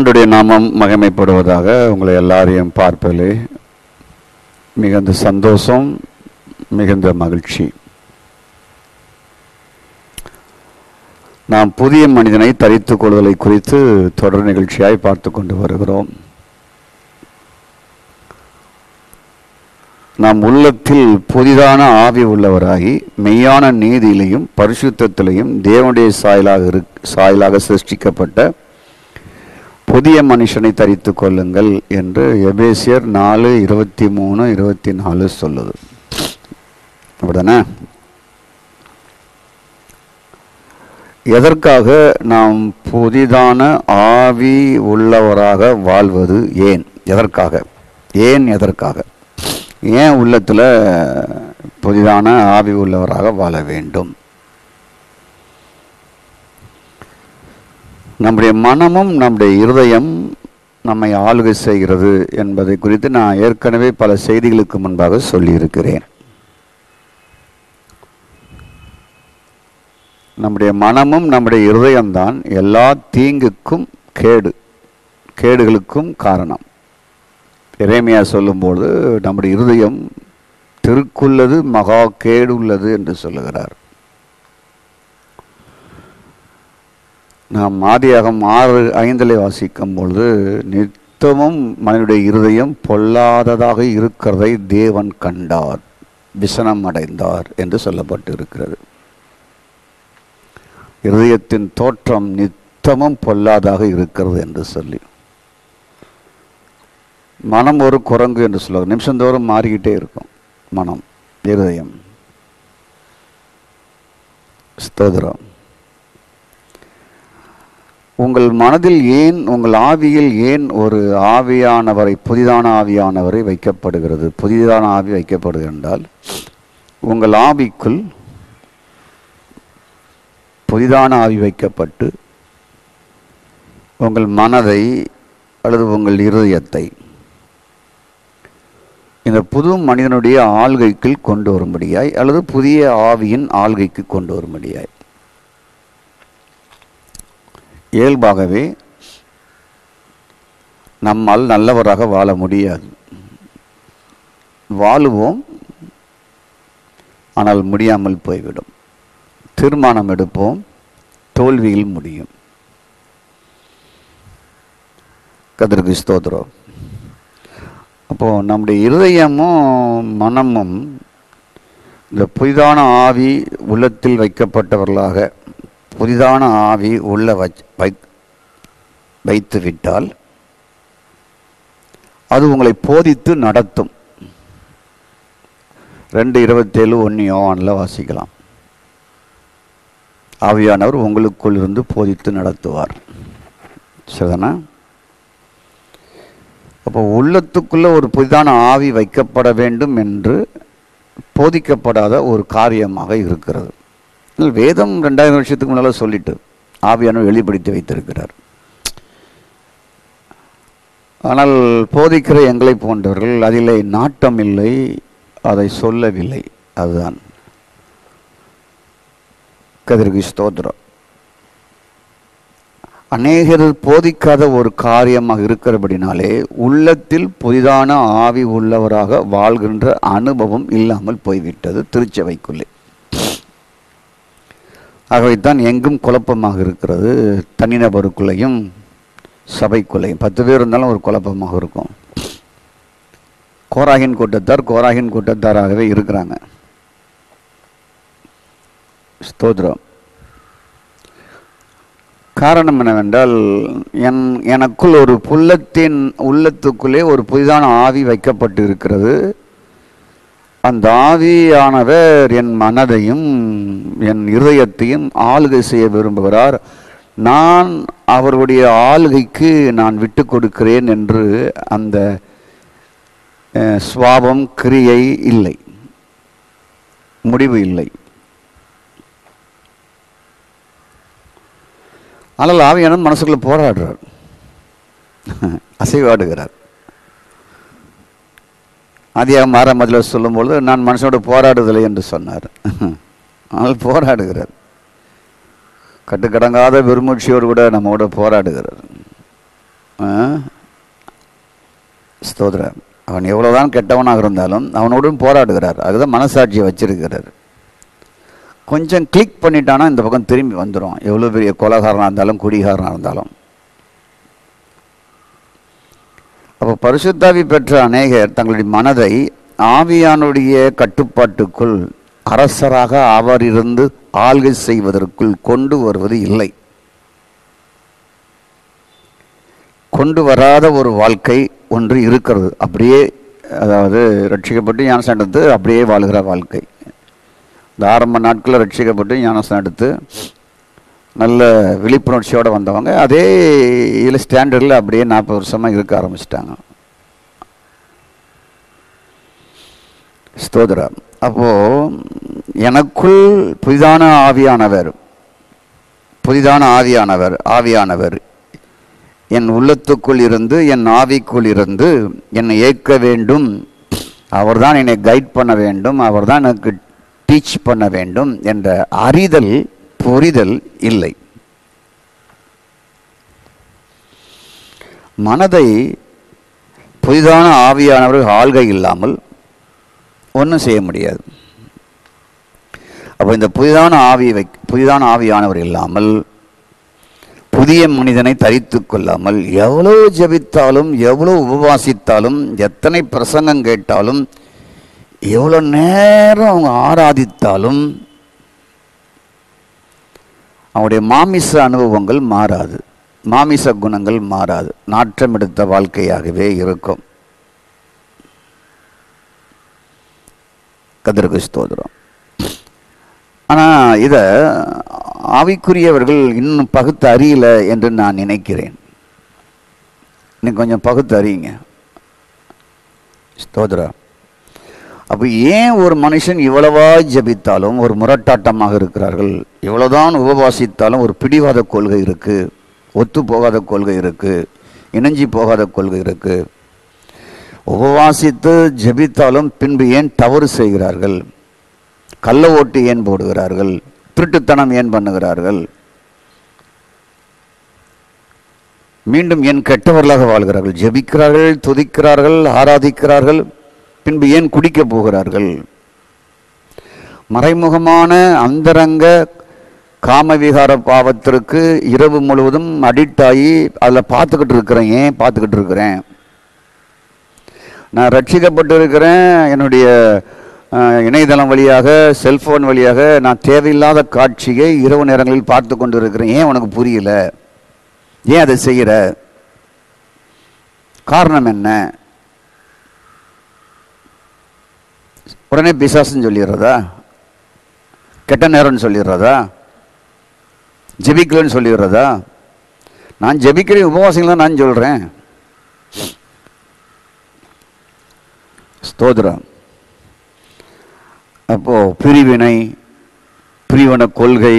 ஆண்டுடைய நாமம் மகிமைப்படுவதாக. உங்களை எல்லாரையும் பார்ப்பதிலே மிகுந்த சந்தோஷம், மிகுந்த மகிழ்ச்சி. நாம் புதிய மனிதனை தரித்துக் கொள்வதை குறித்து தொடர் நிகழ்ச்சியாய் பார்த்து கொண்டு வருகிறோம். நாம் உள்ளத்தில் புதிதான ஆவி உள்ளவராகி மெய்யான நீதியிலையும் பரிசுத்தத்திலையும் தேவனுடைய சாயலாக சிருஷ்டிக்கப்பட்ட புதிய மனுஷனை தரித்து கொள்ளுங்கள் என்று எபேசியர் 4:23-24 சொல்லுது. அப்படிதானே? எதற்காக நாம் புதிதான ஆவி உள்ளவராக வாழ்வது? எதற்காக ஏன் உள்ளத்தில் புதிதான ஆவி உள்ளவராக வாழ வேண்டும்? நம்முடைய மனமும் நம்முடைய இருதயம் நம்மை ஆளுகை செய்கிறது என்பதை குறித்து நான் ஏற்கனவே பல செய்திகளுக்கு முன்பாக சொல்லியிருக்கிறேன். நம்முடைய மனமும் நம்முடைய இருதயம்தான் எல்லா தீங்குக்கும் கேடுகளுக்கும் காரணம். எரேமியா சொல்லும்போது நம்முடைய இருதயம் திருக்குள்ளது மகா கேடு உள்ளது என்று சொல்லுகிறார். நாம் ஆதியாகமம் 6:5 வாசிக்கும் பொழுது நித்தமும் மனிதனுடைய இருதயம் பொல்லாததாக இருக்கிறதை தேவன் கண்டார், விசனம் அடைந்தார் என்று சொல்லப்பட்டு இருக்கிறது. இருதயத்தின் தோற்றம் நித்தமும் பொல்லாதாக இருக்கிறது என்று சொல்லி, மனம் ஒரு குரங்கு என்று சொல்லுவாங்க. நிமிஷந்தோறும் மாறிக்கிட்டே இருக்கும் மனம், இருதயம். ஸ்தோத்திரம். உங்கள் மனதில் ஏன், உங்கள் ஆவியில் ஏன் ஒரு ஆவியானவரை, புதிதான ஆவியானவரை வைக்கப்படுகிறது? புதிதான ஆவி வைக்கப்படுகிறது என்றால், உங்கள் ஆவிக்குள் புதிதான ஆவி வைக்கப்பட்டு உங்கள் மனதை அல்லது உங்கள் இருதயத்தை இந்த புது மனிதனுடைய ஆள்கைக்குள் கொண்டு வரும்படியாய் அல்லது புதிய ஆவியின் ஆள்கைக்கு கொண்டு வரும்படியாய். இயல்பாகவே நம்மால் நல்லவராக வாழ முடியாது. வாழுவோம், ஆனால் முடியாமல் போய்விடும். தீர்மானம் எடுப்போம், தோல்வியில் முடியும். கர்த்தருக்கு ஸ்தோத்திரம். அப்போது நம்முடைய இருதயமும் மனமும் இந்த புதிதான ஆவி உள்ளத்தில் வைக்கப்பட்டவர்களாக, புதிதான ஆவி உள்ள வைத்து விட்டால் அது உங்களை போதித்து நடத்தும். 2:27 யோவானில் வாசிக்கலாம். ஆவியானவர் உங்களுக்குள் இருந்து போதித்து நடத்துவார். சரிதானா? அப்போ உள்ளத்துக்குள்ளே ஒரு புதிதான ஆவி வைக்கப்பட வேண்டும் என்று போதிக்கப்படாத ஒரு காரியமாக இருக்கிறது. வேதம் 2000 வருஷத்துக்கு முன்னால் சொல்லிட்டு ஆவியானவர் வெளிப்படுத்தி வைத்திருக்கிறார். ஆனால் போதிக்கிற எங்களை போன்றவர்கள் அதிலே நாட்டம் இல்லை, அதை சொல்லவில்லை. அதுதான். கர்த்தருக்கு ஸ்தோத்திரம். அநேகர் போதிக்காத ஒரு காரியமாக இருக்கிறபடினாலே உள்ளத்தில் புதிதான ஆவி உள்ளவராக வாழ்கின்ற அனுபவம் இல்லாமல் போய்விட்டது திருச்சபைக்குள்ளே. ஆகவேதான் எங்கும் குழப்பமாக இருக்கிறது. தனிநபருக்குள்ளேயும் சபைக்குள்ளேயும் 10 பேர் இருந்தாலும் ஒரு குழப்பமாக இருக்கும். கோராகின் கூட்டத்தாராகவே இருக்கிறாங்க. ஸ்தோத்திரம். காரணம் என்னவென்றால், எனக்குள் ஒரு உள்ளத்துக்குள்ளே ஒரு புதிதான ஆவி வைக்கப்பட்டு இருக்கிறது. அந்த ஆவியானவர் என் மனதையும் என் இருதயத்தையும் ஆளுகை செய்ய விரும்புகிறார். நான் அவருடைய ஆளுகைக்கு நான் விட்டு கொடுக்கிறேன் என்று அந்த சுவாபம், கிரியை இல்லை, முடிவு இல்லை. ஆனால் ஆவியானவர் மனசுக்குள்ள போராடுறார், அசைவாடுகிறார். ஆதியாகமம் 6:10 சொல்லும்பொழுது நான் மனுஷனோட போராடுதலை என்று சொன்னார். ஆனால் போராடுகிறார். கட்டுக்கடங்காத பெருமூச்சியோடு கூட நம்மோட போராடுகிறார். ஸ்தோத்திரம். அவன் எவ்வளோதான் கெட்டவனாக இருந்தாலும் அவனோடும் போராடுகிறார். அதுதான் மனசாட்சியை வச்சிருக்கிறார். கொஞ்சம் கிளிக் பண்ணிட்டானா இந்த பக்கம் திரும்பி வந்துடும். எவ்வளோ பெரிய கொலைகாரனாக இருந்தாலும் குடிகாரனாக இருந்தாலும். அப்போ பரிசுத்தாவி பெற்ற அநேகர் தங்களுடைய மனதை ஆவியானுடைய கட்டுப்பாட்டுக்குள் அரசராக அவர் இருந்து ஆள்கை செய்வதற்குள் கொண்டு வருவது இல்லை. கொண்டு வராத ஒரு வாழ்க்கை ஒன்று இருக்கிறது. அப்படியே, அதாவது ரட்சிக்கப்பட்டு ஞானஸ்நானம் எடுத்து அப்படியே வாழ்கிற வாழ்க்கை. இந்த ஆரம்ப நாட்களில் ரட்சிக்கப்பட்டு ஞானஸ்நானம் எடுத்து நல்ல விழிப்புணர்ச்சியோடு வந்தவங்க அதே இதில் ஸ்டாண்டர்டில் அப்படியே 40 வருஷமாக இருக்க ஆரம்பிச்சிட்டாங்க. ஸ்தோத்திரம். அப்போது எனக்குள் புதிதான ஆவியானவர் என் உள்ளத்துக்குள் இருந்து என் ஆவிக்குள் இருந்து என்னை ஏற்க வேண்டும். அவர்தான் என்னை கைட் பண்ண வேண்டும், அவர்தான் எனக்கு டீச் பண்ண வேண்டும் என்ற அறிதல் புரிதல் இல்லை. மனதை புதிதான ஆவியானவர் ஆள்கை இல்லாமல் ஒன்றும் செய்ய முடியாது. அப்போ இந்த புதிதான ஆவியானவர் இல்லாமல் புதிய மனிதனை தரித்து கொள்ளாமல் எவ்வளோ ஜெபித்தாலும் எவ்வளோ உபவாசித்தாலும் எத்தனை பிரசங்கம் கேட்டாலும் எவ்வளோ நேரம் அவங்க ஆராதித்தாலும் அவனுடைய மாமிச அனுபவங்கள் மாறாது, மாமிச குணங்கள் மாறாது, நாற்றம் எடுத்த வாழ்க்கையாகவே இருக்கும். கர்த்தருக்கு ஸ்தோத்திரம். ஆனால் இதை ஆவிக்குரியவர்கள் இன்னும் பகுத்து அறியல என்று நான் நினைக்கிறேன். இன்னும் கொஞ்சம் பகுத்து அறியுங்க. ஸ்தோத்திரம். அப்போ ஏன் ஒரு மனுஷன் இவ்வளவா ஜபித்தாலும் ஒரு முரட்டாட்டமாக இருக்கிறார்கள், இவ்வளோதான் உபவாசித்தாலும் ஒரு பிடிவாத கொள்கை இருக்குது, ஒத்து போகாத கொள்கை இருக்குது, இணைஞ்சி போகாத கொள்கை இருக்குது. உபவாசித்து ஜபித்தாலும் பின்பு ஏன் தவறு செய்கிறார்கள், கள்ள ஓட்டு ஏன் போடுகிறார்கள், திருட்டுத்தனம் ஏன் பண்ணுகிறார்கள், மீண்டும் ஏன் கெட்டவர்களாக வாழ்கிறார்கள், ஜெபிக்கிறார்கள், துதிக்கிறார்கள், ஆராதிக்கிறார்கள், பின்பு ஏன் குடிக்க போகிறார்கள். மறைமுகமான அந்தரங்க காமவிகார பாவத்திற்கு இரவு முழுவதும் அடிக்ட் ஆகி அதில் பார்த்துக்கிட்டு இருக்கிறேன். ஏன் பார்த்துக்கிட்டு இருக்கிறேன்? நான் ரட்சிக்கப்பட்டு இருக்கிறேன், என்னுடைய இணையதளம் வழியாக செல்ஃபோன் வழியாக நான் தேவையில்லாத காட்சியை இரவு நேரங்களில் பார்த்து கொண்டு இருக்கிறேன். ஏன் உனக்கு புரியல? ஏன் அதை செய்கிற? காரணம் என்ன? உடனே பிசாசுன்னு சொல்லிடுறதா? கெட்ட நேரம்னு சொல்லிடுறதா? ஜெபிக்கலன்னு சொல்லிடுறதா? நான் ஜெபிக்கிறேன், உபவாசங்கள் நான் சொல்கிறேன். ஸ்தோத்திரம். அப்போது பிரிவினை கொள்கை,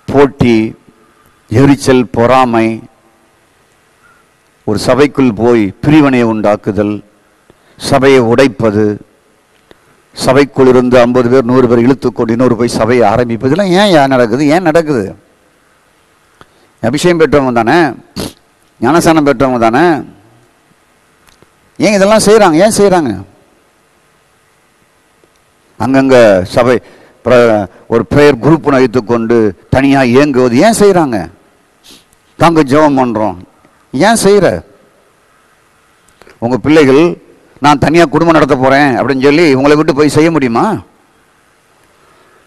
போட்டி, எரிச்சல், பொறாமை, ஒரு சபைக்குள் போய் பிரிவினையை உண்டாக்குதல், சபையை உடைப்பது, சபைக்குள் இருந்து 50 பேர் 100 பேர் இழுத்துக்கொண்டு இன்னொரு போய் சபையை ஆரம்பிப்பது, இதெல்லாம் ஏன் நடக்குது? ஏன் நடக்குது? அபிஷேகம் பெற்றவங்க தானே, ஞானஸ்நானம் பெற்றவங்க தானே, ஏன் இதெல்லாம் செய்கிறாங்க? ஏன் செய்கிறாங்க? அங்கங்கே சபை ஒரு ப்ரேயர் குரூப் வைத்துக்கொண்டு தனியாக இயங்குவது ஏன் செய்கிறாங்க? தாங்க ஜெபம் பண்ணுறோம், ஏன் செய்கிற? உங்கள் பிள்ளைகள் நான் தனியாக குடும்பம் நடத்த போகிறேன் அப்படின்னு சொல்லி உங்களை விட்டு போய் செய்ய முடியுமா?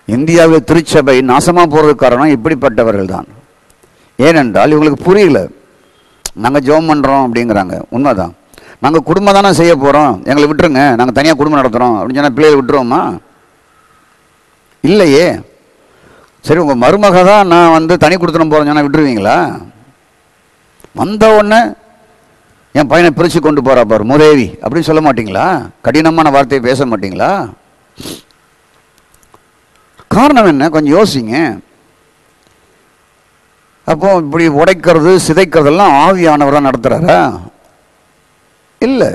இந்தியாவில் திருச்சபை நாசமாக போகிறதுக்கு காரணம் இப்படிப்பட்டவர்கள் தான். ஏனென்றால் இவங்களுக்கு புரியல. நாங்கள் ஜெபம் பண்ணுறோம் அப்படிங்கிறாங்க, உண்மைதான். நாங்கள் குடும்பம் தானே செய்ய போகிறோம், எங்களை விட்டுருங்க, நாங்கள் தனியாக குடும்பம் நடத்துகிறோம் அப்படின்னு சொன்னால் பிள்ளைகளை விட்டுருவோமா? இல்லையே. சரி, உங்கள் மருமக தான் நான் தனி கொடுத்துட போகிறேன்னு சொன்னால் விட்டுருவீங்களா? வந்த உடனே என் பையனை பிரித்து கொண்டு போகிறா பாரு முதேவி அப்படின்னு சொல்ல மாட்டிங்களா? கடினமான வார்த்தையை பேச மாட்டிங்களா? காரணம் என்ன? கொஞ்சம் யோசிங்க. அப்போ இப்படி உடைக்கிறது சிதைக்கிறதெல்லாம் ஆவியானவராக நடத்துகிறாரா? இல்லை.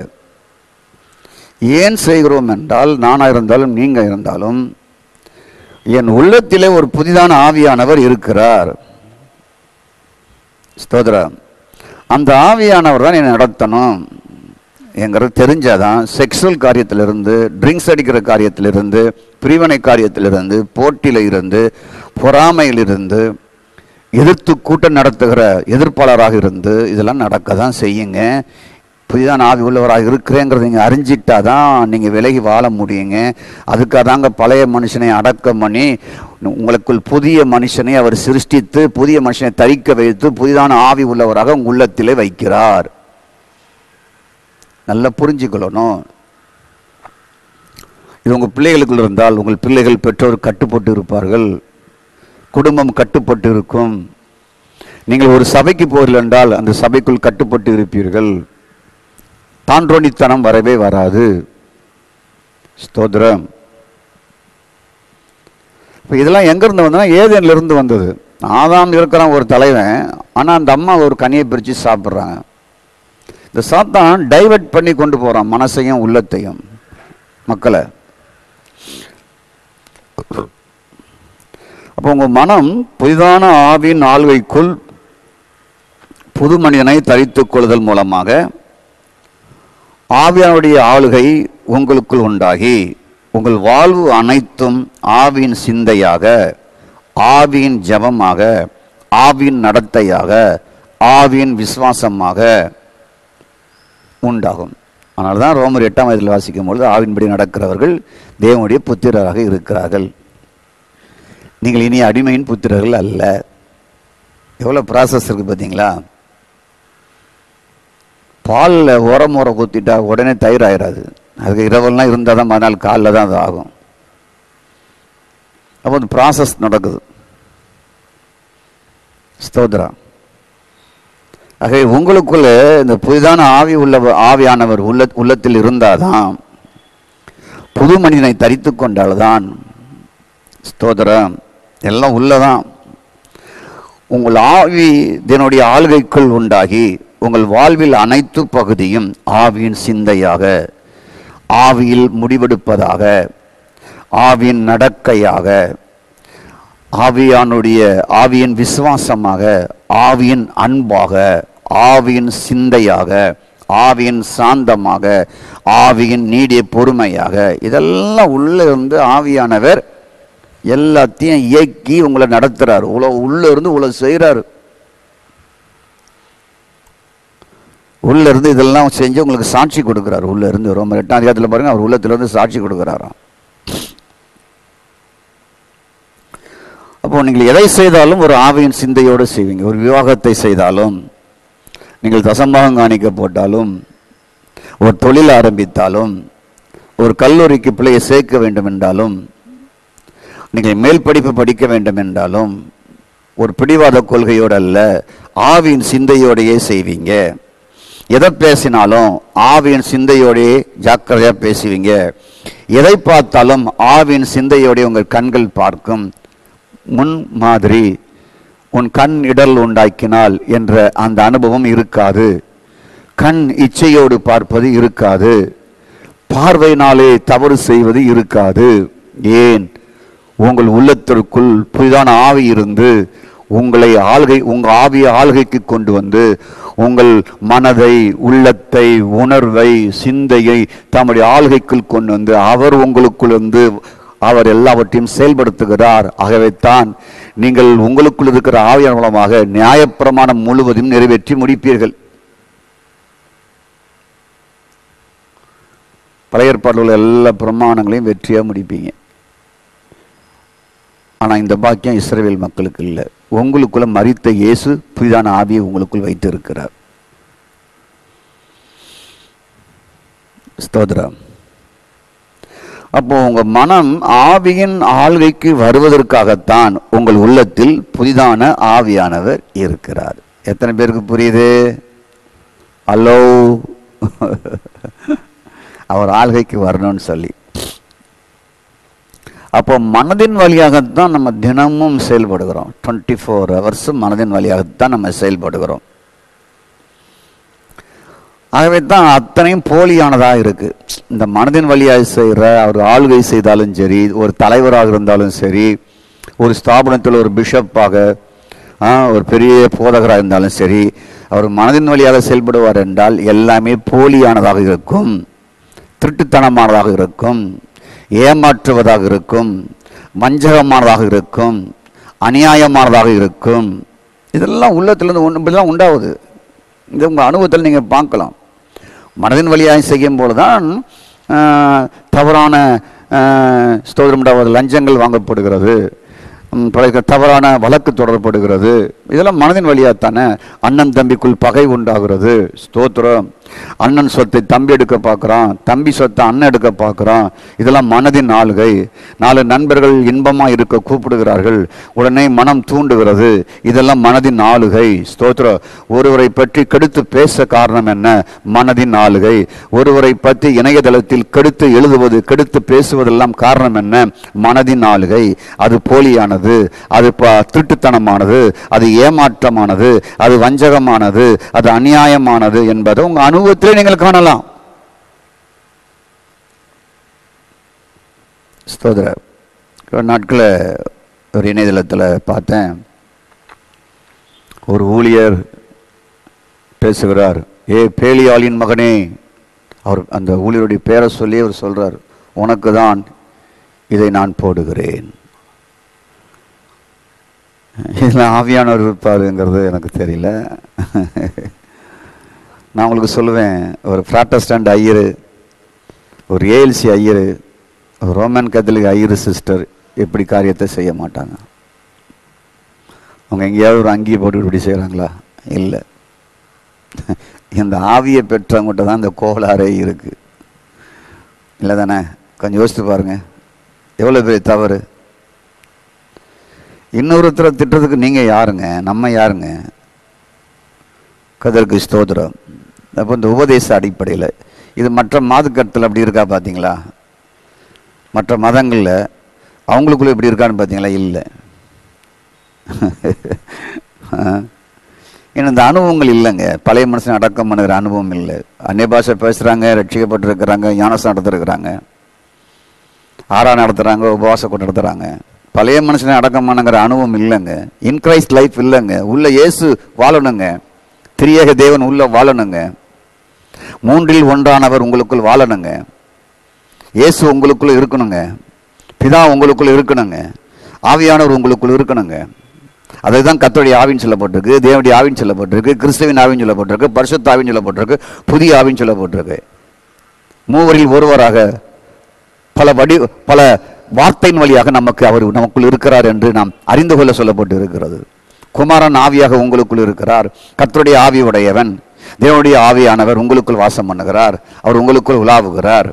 ஏன் செய்கிறோம் என்றால், நானாக இருந்தாலும் நீங்கள் இருந்தாலும் என் உள்ளத்திலே ஒரு புதிதான ஆவியானவர் இருக்கிறார். ஸ்தோத்திரம். அந்த ஆவியானவர் தான் என்னை நடத்தணும் என்கிறது தெரிஞ்சாதான் செக்ஸுவல் காரியத்திலிருந்து, ட்ரிங்க்ஸ் அடிக்கிற காரியத்திலிருந்து, பிரிவினை காரியத்திலிருந்து, போட்டியில் இருந்து, பொறாமையிலிருந்து, எதிர்த்து கூட்டம் நடத்துகிற எதிர்ப்பாளராக இருந்து இதெல்லாம் நடக்க தான் செய்யுங்க. புதிதான ஆவி உள்ளவராக இருக்கிறேங்கிறத நீங்கள் அறிஞ்சிட்டாதான் நீங்கள் விலகி வாழ முடியுங்க. அதுக்காக தாங்க பழைய மனுஷனை அடக்கம் பண்ணி உங்களுக்குள் புதிய மனுஷனை அவர் சிருஷ்டித்து புதிய மனுஷனை தரிக்க வைத்து புதிதான ஆவி உள்ளவராக உங்கள் உள்ளத்திலே வைக்கிறார். நல்லா புரிஞ்சுக்கொள்ளணும். இது உங்கள் பிள்ளைகளுக்குள் இருந்தால் உங்கள் பிள்ளைகள் பெற்றோர் கட்டுப்பட்டு இருப்பார்கள், குடும்பம் கட்டுப்பட்டு இருக்கும். நீங்கள் ஒரு சபைக்கு போகிறீர்கள் என்றால் அந்த சபைக்குள் கட்டுப்பட்டு இருப்பீர்கள். தான்றோனித்தனம் வரவே வராது. ஸ்தோத்திரம். இப்போ இதெல்லாம் எங்கேருந்து வந்ததுன்னா ஏதேனிலிருந்து வந்தது. ஆதாம் இருக்கிறான் ஒரு தலைவன், ஆனால் அந்த அம்மா ஒரு கனியை பிரித்து சாப்பிட்றாங்க. இந்த சாத்தான் டைவர்ட் பண்ணி கொண்டு போகிறான் மனசையும் உள்ளத்தையும் மக்களை. அப்போ உங்கள் மனம் புதிதான ஆவியின் ஆள்கைக்குள் புது மனிதனை தரித்துக் கொள்ளுதல் மூலமாக ஆவியானுடைய ஆளுகை உங்களுக்குள் உண்டாகி உங்கள் வாழ்வு அனைத்தும் ஆவியின் சிந்தையாக, ஆவியின் ஜபமாக, ஆவியின் நடத்தையாக, ஆவியின் விசுவாசமாக உண்டாகும். அதனால தான் ரோமர் 8ஆம் அதிகாரத்தில் வாசிக்கும் பொழுது ஆவின்படி நடக்கிறவர்கள் தேவனுடைய புத்திரராக இருக்கிறார்கள். நீங்கள் இனி அடிமையின் புத்திரர்கள் அல்ல. எவ்வளோ ப்ராசஸ் இருக்குது பார்த்தீங்களா? பாலில் உரம் ஊற்றிட்டா உடனே தயிர் ஆயிடாது. அதுக்கு இரவெல்லாம் இருந்தால் தான் மறுநாள் காலில் தான் அது ஆகும். அப்போ அந்த ப்ராசஸ் நடக்குது. ஸ்தோத்ரா. ஆகவே உங்களுக்குள்ள இந்த புதிதான ஆவியானவர் உள்ளத்தில் இருந்தால்தான், புது மனிதனை தரித்து கொண்டால்தான், ஸ்தோத்திரம், எல்லாம் உள்ளதான் உங்கள் ஆவி இதனுடைய ஆளுகைக்குள் உண்டாகி உங்கள் வாழ்வில் அனைத்து பகுதியும் ஆவியின் சிந்தையாக, ஆவியில் முடிவெடுப்பதாக, ஆவியின் நடக்கையாக, ஆவியின் விசுவாசமாக, ஆவியின் அன்பாக, ஆவியின் சிந்தையாக, ஆவியின் சாந்தமாக, ஆவியின் நீடிய பொறுமையாக, இதெல்லாம் உள்ள இருந்து ஆவியானவர் எல்லாத்தையும் இயக்கி உங்களை நடத்துறாரு. உள்ள இருந்து உங்களை செய்கிறாரு. உள்ள இருந்து இதெல்லாம் செஞ்சு உங்களுக்கு சாட்சி கொடுக்குறாரு. உள்ள இருந்து ரோமர் 8ஆம் அதிகாரத்தில் பாருங்க, அவர் உள்ளத்திலிருந்து சாட்சி கொடுக்குறாராம். அப்போ நீங்கள் எதை செய்தாலும் ஒரு ஆவியின் சிந்தையோடு செய்வீங்க. ஒரு விவாகத்தை செய்தாலும், நீங்கள் தசம்பாகம் காணிக்க போட்டாலும், ஒரு தொழில் ஆரம்பித்தாலும், ஒரு கல்லூரிக்கு பிள்ளையை சேர்க்க வேண்டும் என்றாலும், நீங்கள் மேல் படிப்பு படிக்க வேண்டும் என்றாலும், ஒரு பிடிவாத கொள்கையோடு அல்ல, ஆவியின் சிந்தையோடையே செய்வீங்க. எதை பேசினாலும் ஆவியின் சிந்தையோடையே ஜாக்கிரதையாக பேசுவீங்க. எதை பார்த்தாலும் ஆவியின் சிந்தையோடைய உங்கள் கண்கள் பார்க்கும். முன் மாதிரி உன் கண் இடல் உண்டாக்கினால் என்ற அந்த அனுபவம் இருக்காது. கண் இச்சையோடு பார்ப்பது இருக்காது. பார்வையினாலே தவறு செய்வது இருக்காது. ஏன்? உங்கள் உள்ளத்திற்குள் புதிதான ஆவி இருந்து உங்கள் ஆவியை ஆள்கைக்கு கொண்டு வந்து உங்கள் மனதை, உள்ளத்தை, உணர்வை, சிந்தையை தம்முடைய ஆள்கைக்குள் கொண்டு வந்து அவர் உங்களுக்குள் வந்து அவர் எல்லாவற்றையும் செயல்படுத்துகிறார். ஆகவே தான் நீங்கள் உங்களுக்குள் இருக்கிற ஆவியின் மூலமாக நியாயப்பிரமாணம் முழுவதும் நிறைவேற்றி முடிப்பீர்கள். பழைய ஏற்பாட்டில் உள்ள எல்லா பிரமாணங்களையும் வெற்றியாக முடிப்பீங்க. ஆனால் இந்த பாக்கியம் இஸ்ரவேல் மக்களுக்கு இல்லை. உங்களுக்குள்ள மரித்த இயேசு புதிதான ஆவியை உங்களுக்குள் வைத்து இருக்கிறார். ஸ்தோத்திரம். அப்போ உங்க மனம் ஆவியின் ஆள்கைக்கு வருவதற்காகத்தான் உங்கள் உள்ளத்தில் புதிதான ஆவியானவர் இருக்கிறார். எத்தனை பேருக்கு புரியுது? ஹலோ, அவர் ஆள்கைக்கு வரணும்னு சொல்லி. அப்போ மனதின் வழியாகத்தான் நம்ம தினமும் செயல்படுகிறோம். 24 hours மனதின் வழியாகத்தான் நம்ம செயல்படுகிறோம். ஆகவே தான் அத்தனையும் போலியானதாக இருக்கு. இந்த மனதின் வழியாக செய்கிற அவர் ஆளுகை செய்தாலும் சரி, ஒரு தலைவராக இருந்தாலும் சரி, ஒரு ஸ்தாபனத்தில் ஒரு பிஷப்பாக, ஒரு பெரிய போதகராக இருந்தாலும் சரி, அவர் மனதின் வழியாக செயல்படுவார் என்றால் எல்லாமே போலியானதாக இருக்கும், திருட்டுத்தனமானதாக இருக்கும், ஏமாற்றுவதாக இருக்கும், வஞ்சகமானதாக இருக்கும், அநியாயமானதாக இருக்கும். இதெல்லாம் உள்ளத்திலிருந்து இப்படிலாம் உண்டாகுது. இது உங்கள் அனுபவத்தில் நீங்கள் பார்க்கலாம். மனதின் வழியாக செய்யும் போது தான் தவறான ஸ்தோத்திரம் உண்டாவது, லஞ்சங்கள் வாங்கப்படுகிறது, தவறான வழக்கு தொடரப்படுகிறது. இதெல்லாம் மனதின் வழியாகத்தானே. அண்ணன் தம்பிக்குள் பகை உண்டாகிறது. ஸ்தோத்திரம். அண்ணன் சொத்தை தம்பி எடுக்க பார்க்குறான், தம்பி சொத்தை அண்ணன் எடுக்க பார்க்குறான். இதெல்லாம் மனதின் ஆளுகை. 4 நண்பர்கள் இன்பமாக இருக்க கூப்பிடுகிறார்கள், உடனே மனம் தூண்டுகிறது. இதெல்லாம் மனதின் ஆளுகை. ஸ்தோத்திரம். ஒருவரை பற்றி கெடுத்து பேச காரணம் என்ன? மனதின் ஆளுகை. ஒருவரை பற்றி இணையதளத்தில் கெடுத்து எழுதுவது, கெடுத்து பேசுவதெல்லாம் காரணம் என்ன? மனதின் ஆளுகை. அது போலியானது, அது திருட்டுத்தனமானது, அது ஏமாற்றமானது, அது வஞ்சகமானது, அது அநியாயமானது என்பதை உங்க அனுபவத்திலே நீங்கள் காணலாம். நாட்களில் ஒரு இணையதளத்தில் பார்த்தேன், ஒரு ஊழியர் பேசுகிறார். பேலியாளின் மகனே, அவர் அந்த ஊழியருடைய பேரை சொல்லி அவர் சொல்றார், உனக்கு தான் இதை நான் போடுகிறேன். இதில் ஆவியானவர் இருப்பாருங்கிறது எனக்கு தெரியல. நான் உங்களுக்கு சொல்லுவேன், ஒரு ப்ராட்டஸ்டன்ட் ஐயரு, ஒரு ஏஎல்சி ஐயரு, ஒரு ரோமன் கத்தோலிக் ஐயரு சிஸ்டர் எப்படி காரியத்தை செய்ய மாட்டாங்க. அவங்க எங்கேயாவது ஒரு அங்கேயே போட்டு இப்படி செய்கிறாங்களா? இல்லை. இந்த ஆவியை பெற்றவங்ககிட்ட தான் இந்த கோளாறே இருக்கு. இல்லை தானே? கொஞ்சம் யோசித்து பாருங்க, எவ்வளோ பெரிய தவறு. இன்னொருத்தரை திட்டத்துக்கு நீங்கள் யாருங்க? நம்ம யாருங்க? கர்த்தருக்கு ஸ்தோத்திரம். அப்போ இந்த உபதேச அடிப்படையில் இது மற்ற மாதுக்கத்தில் அப்படி இருக்கா பார்த்தீங்களா? மற்ற மதங்களில் அவங்களுக்குள்ள எப்படி இருக்கான்னு பார்த்தீங்களா? இல்லை. ஏன்னா இந்த அனுபவங்கள் இல்லைங்க. பழைய மனுஷன் அடக்கம் பண்ணுகிற அனுபவம் இல்லை. அந்நிய பாஷை பேசுகிறாங்க, ரட்சிக்கப்பட்டிருக்கிறாங்க, ஞானஸ்நானம் நடத்திருக்கிறாங்க, ஆராதனை நடத்துகிறாங்க, உபவாசம் கொண்டு நடத்துகிறாங்க. பழைய மனுஷனை அடக்கம் பண்ணுங்கிற அனுபவம் இல்லைங்க. இன்கிரைஸ்ட் லைஃப் இல்லைங்க. உள்ள இயேசு வாழணுங்க, திரியேக தேவன் உள்ள வாழணுங்க, 3இல் 1ஆனவர் உங்களுக்குள் வாழணுங்க, இயேசு உங்களுக்குள்ள இருக்கணுங்க, பிதா உங்களுக்குள்ள இருக்கணுங்க, ஆவியானவர் உங்களுக்குள் இருக்கணுங்க. அதுதான் கர்த்தருடைய ஆவின்னு சொல்லப்பட்டிருக்கு, தேவனுடைய ஆவின்னு சொல்லப்பட்டிருக்கு, கிறிஸ்துவின் ஆவின்னு சொல்லப்பட்டிருக்கு, பரிசுத்த ஆவின்னு சொல்லப்பட்டிருக்கு, புதிய ஆவின்னு சொல்லப்பட்டிருக்கு. 3இல் ஒருவராக பல வார்த்தையின் வழியாக நமக்குள் இருக்கிறார் என்று நாம் அறிந்து கொள்ள சொல்லப்பட்டு இருக்கிறது. குமாரன் ஆவியாக உங்களுக்குள் இருக்கிறார். கர்த்தருடைய ஆவி உடையவன், தேவனுடைய ஆவியானவர் உங்களுக்குள் வாசம் பண்ணுகிறார். அவர் உங்களுக்குள் உலாவுகிறார்.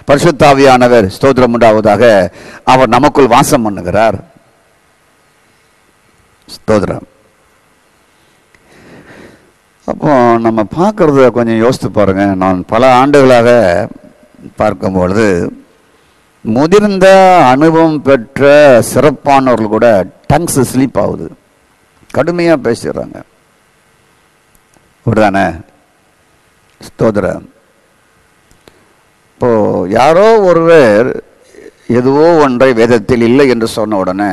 பரிசுத்த ஆவியானவர், ஸ்தோத்திரம் உண்டாவதாக, அவர் நமக்குள் வாசம் பண்ணுகிறார். ஸ்தோத்திரம். அப்போ நம்ம பார்க்கறத கொஞ்சம் யோசித்து பாருங்க. நான் பல ஆண்டுகளாக பார்க்கும்பொழுது முதிர்ந்த அனுபவம் பெற்ற சிறப்பானவர்கள் கூட டங்ஸ் ஸ்லீப் ஆகுது, கடுமையாக பேசுகிறாங்க. அப்படிதானே? ஸ்தோத்திரம். இப்போ யாரோ ஒருவர் எதுவோ ஒன்றை வேதத்தில் இல்லை என்று சொன்ன உடனே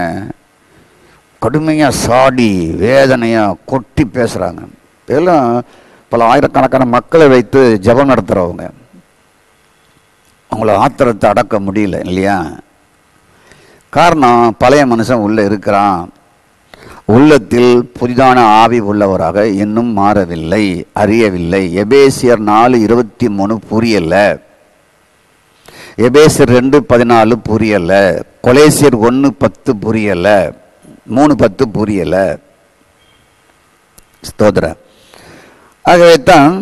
கடுமையாக சாடி வேதனையாக கொட்டி பேசுகிறாங்க. இதெல்லாம் பல ஆயிரக்கணக்கான மக்களை வைத்து ஜெபம் நடத்துகிறவங்க. அவங்கள ஆத்திரத்தை அடக்க முடியல இல்லையா? காரணம், பழைய மனுஷன் உள்ளே இருக்கிறான், உள்ளத்தில் புதிதான ஆவி உள்ளவராக இன்னும் மாறவில்லை, அறியவில்லை. எபேசியர் 4:23 புரியல, எபேசியர் 2:14 புரியல, கொலேசியர் 1:10 புரியல, 3:10 புரியல. ஸ்தோத்திரம். ஆகவே தான்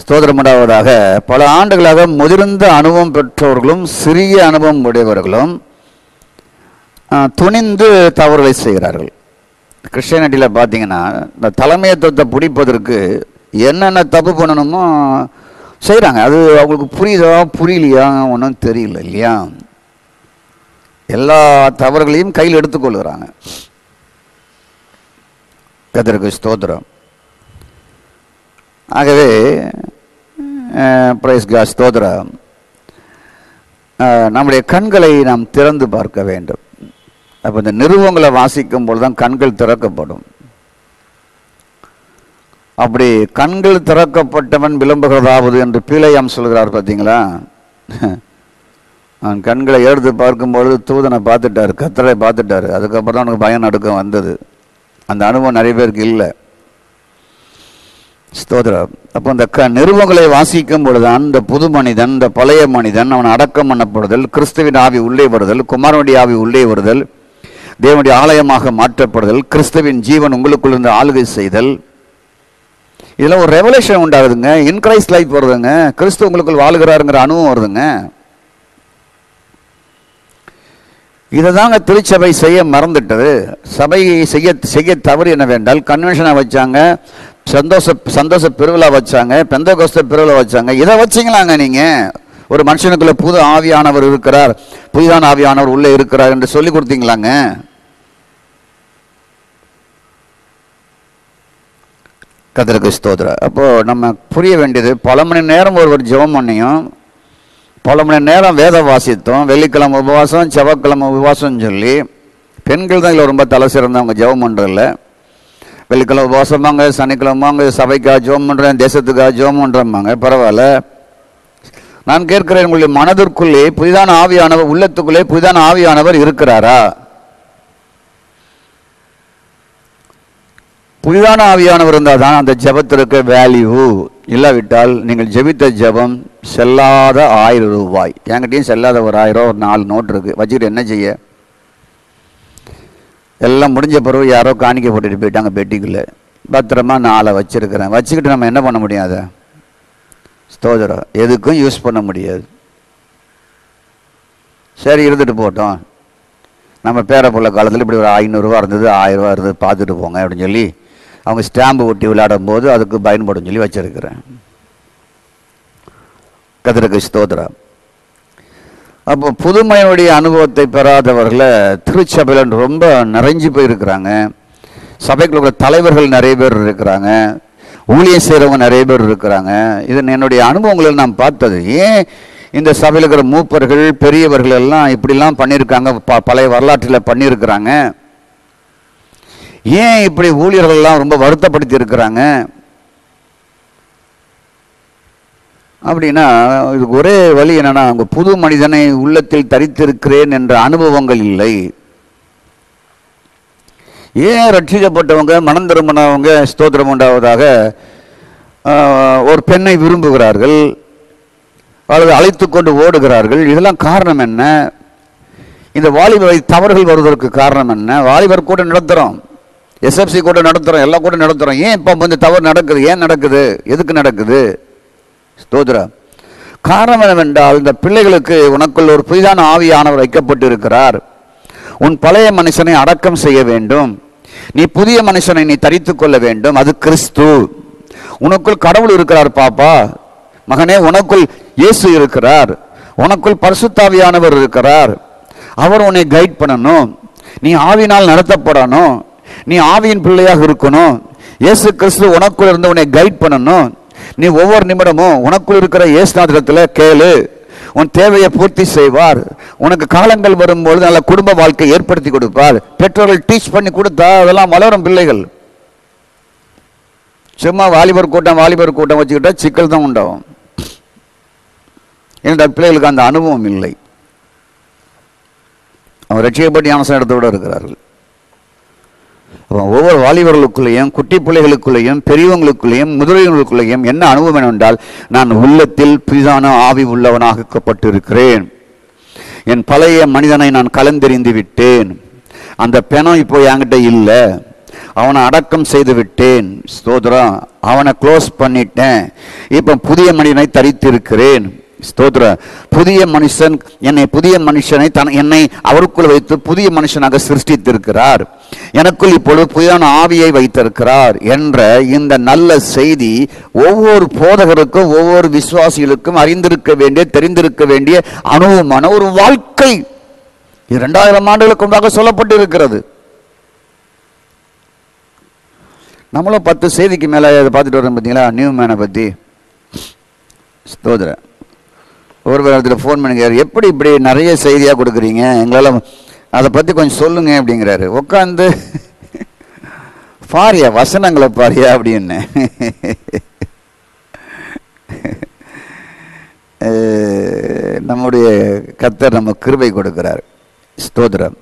ஸ்தோத்திரம் உண்டாவதாக பல ஆண்டுகளாக முதிர்ந்த அனுபவம் பெற்றவர்களும் சிறிய அனுபவம் உடையவர்களும் துணிந்து தவறுகளை செய்கிறார்கள். கிறிஸ்டியானிட்டியில் பார்த்தீங்கன்னா இந்த தலைமையத்துவத்தை பிடிப்பதற்கு என்னென்ன தப்பு பண்ணணுமோ செய்கிறாங்க. அது அவங்களுக்கு புரியுதா புரியலையா ஒன்றும் தெரியல இல்லையா? எல்லா தவறுகளையும் கையில் எடுத்துக்கொள்கிறாங்க. கர்த்தருக்கு ஸ்தோத்திரம். ஆகவே பிரைஸ் காட், ஸ்தோத்திரம். நம்முடைய கண்களை நாம் திறந்து பார்க்க வேண்டும். அப்போ இந்த நிருபங்களை வாசிக்கும் பொழுது தான் கண்கள் திறக்கப்படும். அப்படி கண்கள் திறக்கப்பட்டவன் விளம்புகிறதாவது என்று பீலையாம் சொல்கிறார். பார்த்தீங்களா? அவன் கண்களை எடுத்து பார்க்கும்பொழுது தூதனை பார்த்துட்டாரு, கர்த்தரை பார்த்துட்டாரு. அதுக்கப்புறம் தான் அவனுக்கு பயம் நடுக்கம் வந்தது. அந்த அனுபவம் நிறைய பேருக்கு இல்லை. ஸ்தோத்திரம். அப்போ இந்த நிருபங்களை வாசிக்கும் பொழுதுதான் இந்த புது மனிதன், இந்த பழைய மனிதன் அவன் அடக்கம் பண்ணப்படுதல், கிறிஸ்துவின் ஆவி உள்ளே வருதல், குமாரனுடைய ஆவி உள்ளே வருதல், தேவனுடைய ஆலயமாக மாற்றப்படுதல், கிறிஸ்துவின் ஜீவன் உங்களுக்குள் இருந்து ஆளுகை செய்தல், இதெல்லாம் ஒரு ரெவலேஷன் உண்டாகுதுங்க. இன் கிரைஸ்ட் லைஃப் வருதுங்க. கிறிஸ்து உங்களுக்குள் வாழுகிறாருங்கிற அனுபவம் வருதுங்க. இதை தாங்க திருச்சபை செய்ய மறந்துட்டது. சபை செய்ய தவறு என்னவென்றால், கன்வென்ஷனை வச்சாங்க, சந்தோஷ பெருவிழா வச்சாங்க, பெந்தகோஸ்தே பெருவிழா வச்சாங்க. இதை வச்சிங்களாங்க நீங்க. ஒரு மனுஷனுக்குள்ள புது ஆவியானவர் இருக்கிறார், புதிதான ஆவியானவர் உள்ளே இருக்கிறார் என்று சொல்லி கொடுத்தீங்களாங்க. கர்த்தருக்கு ஸ்தோத்திரம். அப்போ நம்ம புரிய வேண்டியது, பல மணி நேரம் ஒருவர் ஜெபம் பண்ணியும், பல மணி நேரம் வேத வாசித்தோம், வெள்ளிக்கிழமை உபவாசம், செவ்வாய்க்கிழமை உபவாசம் சொல்லி, பெண்கள் தான் இதில் ரொம்ப தலை சிறந்தவங்க ஜெபம் பண்ணுறதில்ல. வெள்ளிக்கிழமை உபவாசமாங்க, சனிக்கிழமாங்க சபைக்காக ஜெபம் பண்ணுறேன், தேசத்துக்காக ஜெபம் பண்ணுறோம்பாங்க. பரவாயில்ல. நான் கேட்கிறேன், உங்களுடைய மனதிற்குள்ளே புதிதான ஆவியானவர், உள்ளத்துக்குள்ளே புதிதான ஆவியானவர் இருக்கிறாரா? புதிதான ஆவியானவர் இருந்தால் தான் அந்த ஜெபத்திற்கு வேல்யூ. இல்லாவிட்டால் நீங்கள் ஜெபித்த ஜெபம் செல்லாத 1000 ரூபாய். என்கிட்டையும் செல்லாத ஒரு 1000 ஒரு 4 நோட் இருக்குது. வச்சுக்கிட்டு என்ன செய்ய? எல்லாம் முடிஞ்ச பிறகு யாரோ காணிக்கை போட்டுட்டு போயிட்டாங்க பெட்டிக்குள்ளே. பத்திரமா 4 வச்சுருக்கிறேன். வச்சுக்கிட்டு நம்ம என்ன பண்ண முடியாது? ஸ்தோத்திரம். எதுக்கும் யூஸ் பண்ண முடியாது. சரி, இருந்துட்டு போட்டோம். நம்ம பேரப்புள்ள காலத்தில் இப்படி ஒரு 500 ரூபா இருந்தது, 1000 ரூபா இருந்தது, பார்த்துட்டு போங்க அப்படின்னு சொல்லி அவங்க ஸ்டாம்பு ஒட்டி விளையாடும் போது அதுக்கு பயன்படும் சொல்லி வச்சிருக்கிறேன். கர்த்தருக்கு ஸ்தோத்திரம். அப்போ புதுமையுடைய அனுபவத்தை பெறாதவர்களை திருச்சபையில் ரொம்ப நிறைஞ்சு போயிருக்கிறாங்க. சபைக்குள்ள தலைவர்கள் நிறைய பேர் இருக்கிறாங்க, ஊழியம் செய்கிறவங்க நிறைய பேர் இருக்கிறாங்க. இது என்னுடைய அனுபவங்களில் நான் பார்த்தது. ஏன் இந்த சபையில் இருக்கிற மூப்பர்கள் பெரியவர்கள் எல்லாம் இப்படிலாம் பண்ணியிருக்காங்க, பழைய வரலாற்றில் பண்ணியிருக்கிறாங்க? ஏன் இப்படி ஊழியர்கள்லாம் ரொம்ப வருத்தப்படுத்தி இருக்கிறாங்க அப்படின்னா, இதுக்கு ஒரே வழி என்னன்னா, அவங்க புது மனிதனை உள்ளத்தில் தரித்திருக்கிறேன் என்ற அனுபவங்கள் இல்லை. ஏன் ரட்சிக்கப்பட்டவங்க, மனம் திரும்பினவங்க ஸ்தோத்திரம் உண்டாவதாக ஒரு பெண்ணை விரும்புகிறார்கள் அல்லது அழைத்து கொண்டு ஓடுகிறார்கள்? இதெல்லாம் காரணம் என்ன? இந்த வாலிபர் தவறுகள் வருவதற்கு காரணம் என்ன? வாலிபர் கூட நடத்துகிறோம், எஸ்எஃப்சி கூட நடத்துகிறோம், எல்லாம் கூட நடத்துகிறோம். ஏன் இப்போ இந்த தவறு நடக்குது? ஏன் நடக்குது? எதுக்கு நடக்குது? ஸ்தோத்திரம். காரணம் என்னவென்றால், இந்த பிள்ளைகளுக்கு உனக்குள் ஒரு புதிதான ஆவியானவர் வைக்கப்பட்டு இருக்கிறார். உன் பழைய மனுஷனை அடக்கம் செய்ய வேண்டும், நீ புதிய மனுஷனை நீ தரித்து கொள்ள வேண்டும். அது கிறிஸ்து. உனக்குள் கடவுள் இருக்கிறார் பாப்பா, மகனே, உனக்குள் இயேசு இருக்கிறார், உனக்குள் பரிசுத்தாவியானவர் இருக்கிறார். அவர் உன்னை கைட் பண்ணணும், நீ ஆவியினால் நடத்தப்படணும், நீ ஆவியின் பிள்ளையாக இருக்கணும். இயேசு கிறிஸ்து உனக்குள் இருந்து உன்னை கைட் பண்ணணும். நீ ஒவ்வொரு நிமிடமும் உனக்குள் இருக்கிற இயேசுநாதரிடத்தில் கேளு, உன் தேவையை பூர்த்தி செய்வார். உனக்கு காலங்கள் வரும்போது நல்ல குடும்ப வாழ்க்கை ஏற்படுத்தி கொடுப்பார். பெற்றோர்கள் டீச் பண்ணி கொடுத்தா அதெல்லாம் வளரும் பிள்ளைகள். சும்மா வாலிபர் கூட்டம் வச்சுக்கிட்டா சிக்கல் தான் உண்டாகும். ஏன்னா பிள்ளைகளுக்கு அந்த அனுபவம் இல்லை. அவங்க ரட்சிக்கப்பட்டு ஞானஸ்நானம் எடுத்தோடு இருக்கிறார்கள். ஒவ்வொரு வாலிபர்களுக்குள்ளேயும், குட்டி பிள்ளைகளுக்குள்ளேயும், பெரியவங்களுக்குள்ளேயும், முதிரைவர்களுக்குள்ளேயும் என்ன அனுபவம் என்றால், நான் உள்ளத்தில் புதிதான ஆவி உள்ளவனாக்கப்பட்டு இருக்கிறேன். என் பழைய மனிதனை நான் கலந்தெறிந்து விட்டேன். அந்த பெணம் இப்போ என்கிட்ட இல்லை, அவனை அடக்கம் செய்து விட்டேன். ஸ்தோத்திரம். அவனை க்ளோஸ் பண்ணிட்டேன். இப்போ புதிய மனிதனை தரித்திருக்கிறேன். ஸ்தோத்திரம். புதிய மனுஷன் புதிய மனுஷனை என்னை அவருக்குள் வைத்து புதிய மனுஷனாக சிருஷ்டித்திருக்கிறார். எனக்குள் இப்பொழுது புதிதான ஆவியை வைத்திருக்கிறார் என்ற இந்த நல்ல செய்தி ஒவ்வொரு போதகருக்கும், ஒவ்வொரு விசுவாசிகளுக்கும் அறிந்திருக்க வேண்டிய, தெரிந்திருக்க வேண்டிய அனுபவமான ஒரு வாழ்க்கை. 2000 ஆண்டுகளுக்கு முன்பாக சொல்லப்பட்டு இருக்கிறது. நம்மளும் 10 செய்திக்கு மேலே அதை பார்த்துட்டு வரோம். பார்த்தீங்களா, நியூ மேனை பற்றி. ஸ்தோத்திரம். ஒரு இடத்துல ஃபோன் பண்ணுங்க, எப்படி இப்படி நிறைய செய்தியாக கொடுக்குறீங்க, எங்களால் அதை பற்றி கொஞ்சம் சொல்லுங்க அப்படிங்கிறாரு. உட்காந்து பாரியா வசனங்களை பாரியா அப்படின்னு நம்முடைய கர்த்தர் நம்ம கிருபை கொடுக்கிறார். ஸ்தோத்திரம்.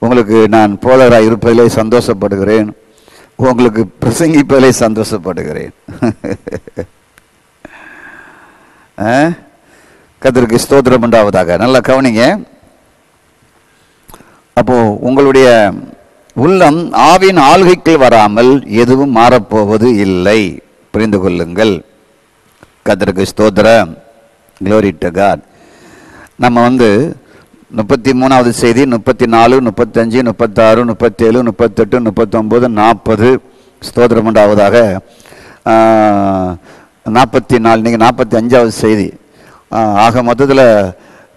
உங்களுக்கு நான் போதகராக இருப்பதிலே சந்தோஷப்படுகிறேன், உங்களுக்கு பிரசங்கிப்பதிலே சந்தோஷப்படுகிறேன். கர்த்தருக்கு ஸ்தோத்திரம் உண்டாவதாக. நல்லா கவனிங்க. அப்போ உங்களுடைய உள்ளம் ஆவின் ஆள்கைக்குள் வராமல் எதுவும் மாறப்போவது இல்லை, புரிந்து கொள்ளுங்கள். கர்த்தருக்கு ஸ்தோத்திரம். Glory to God. நம்ம 33வது செய்தி 34, 35, 36, 37, 38, 39, 40 ஸ்தோத்திரம் உண்டாவதாக. 44, நீங்கள் 45வது செய்தி. ஆக மொத்தத்தில்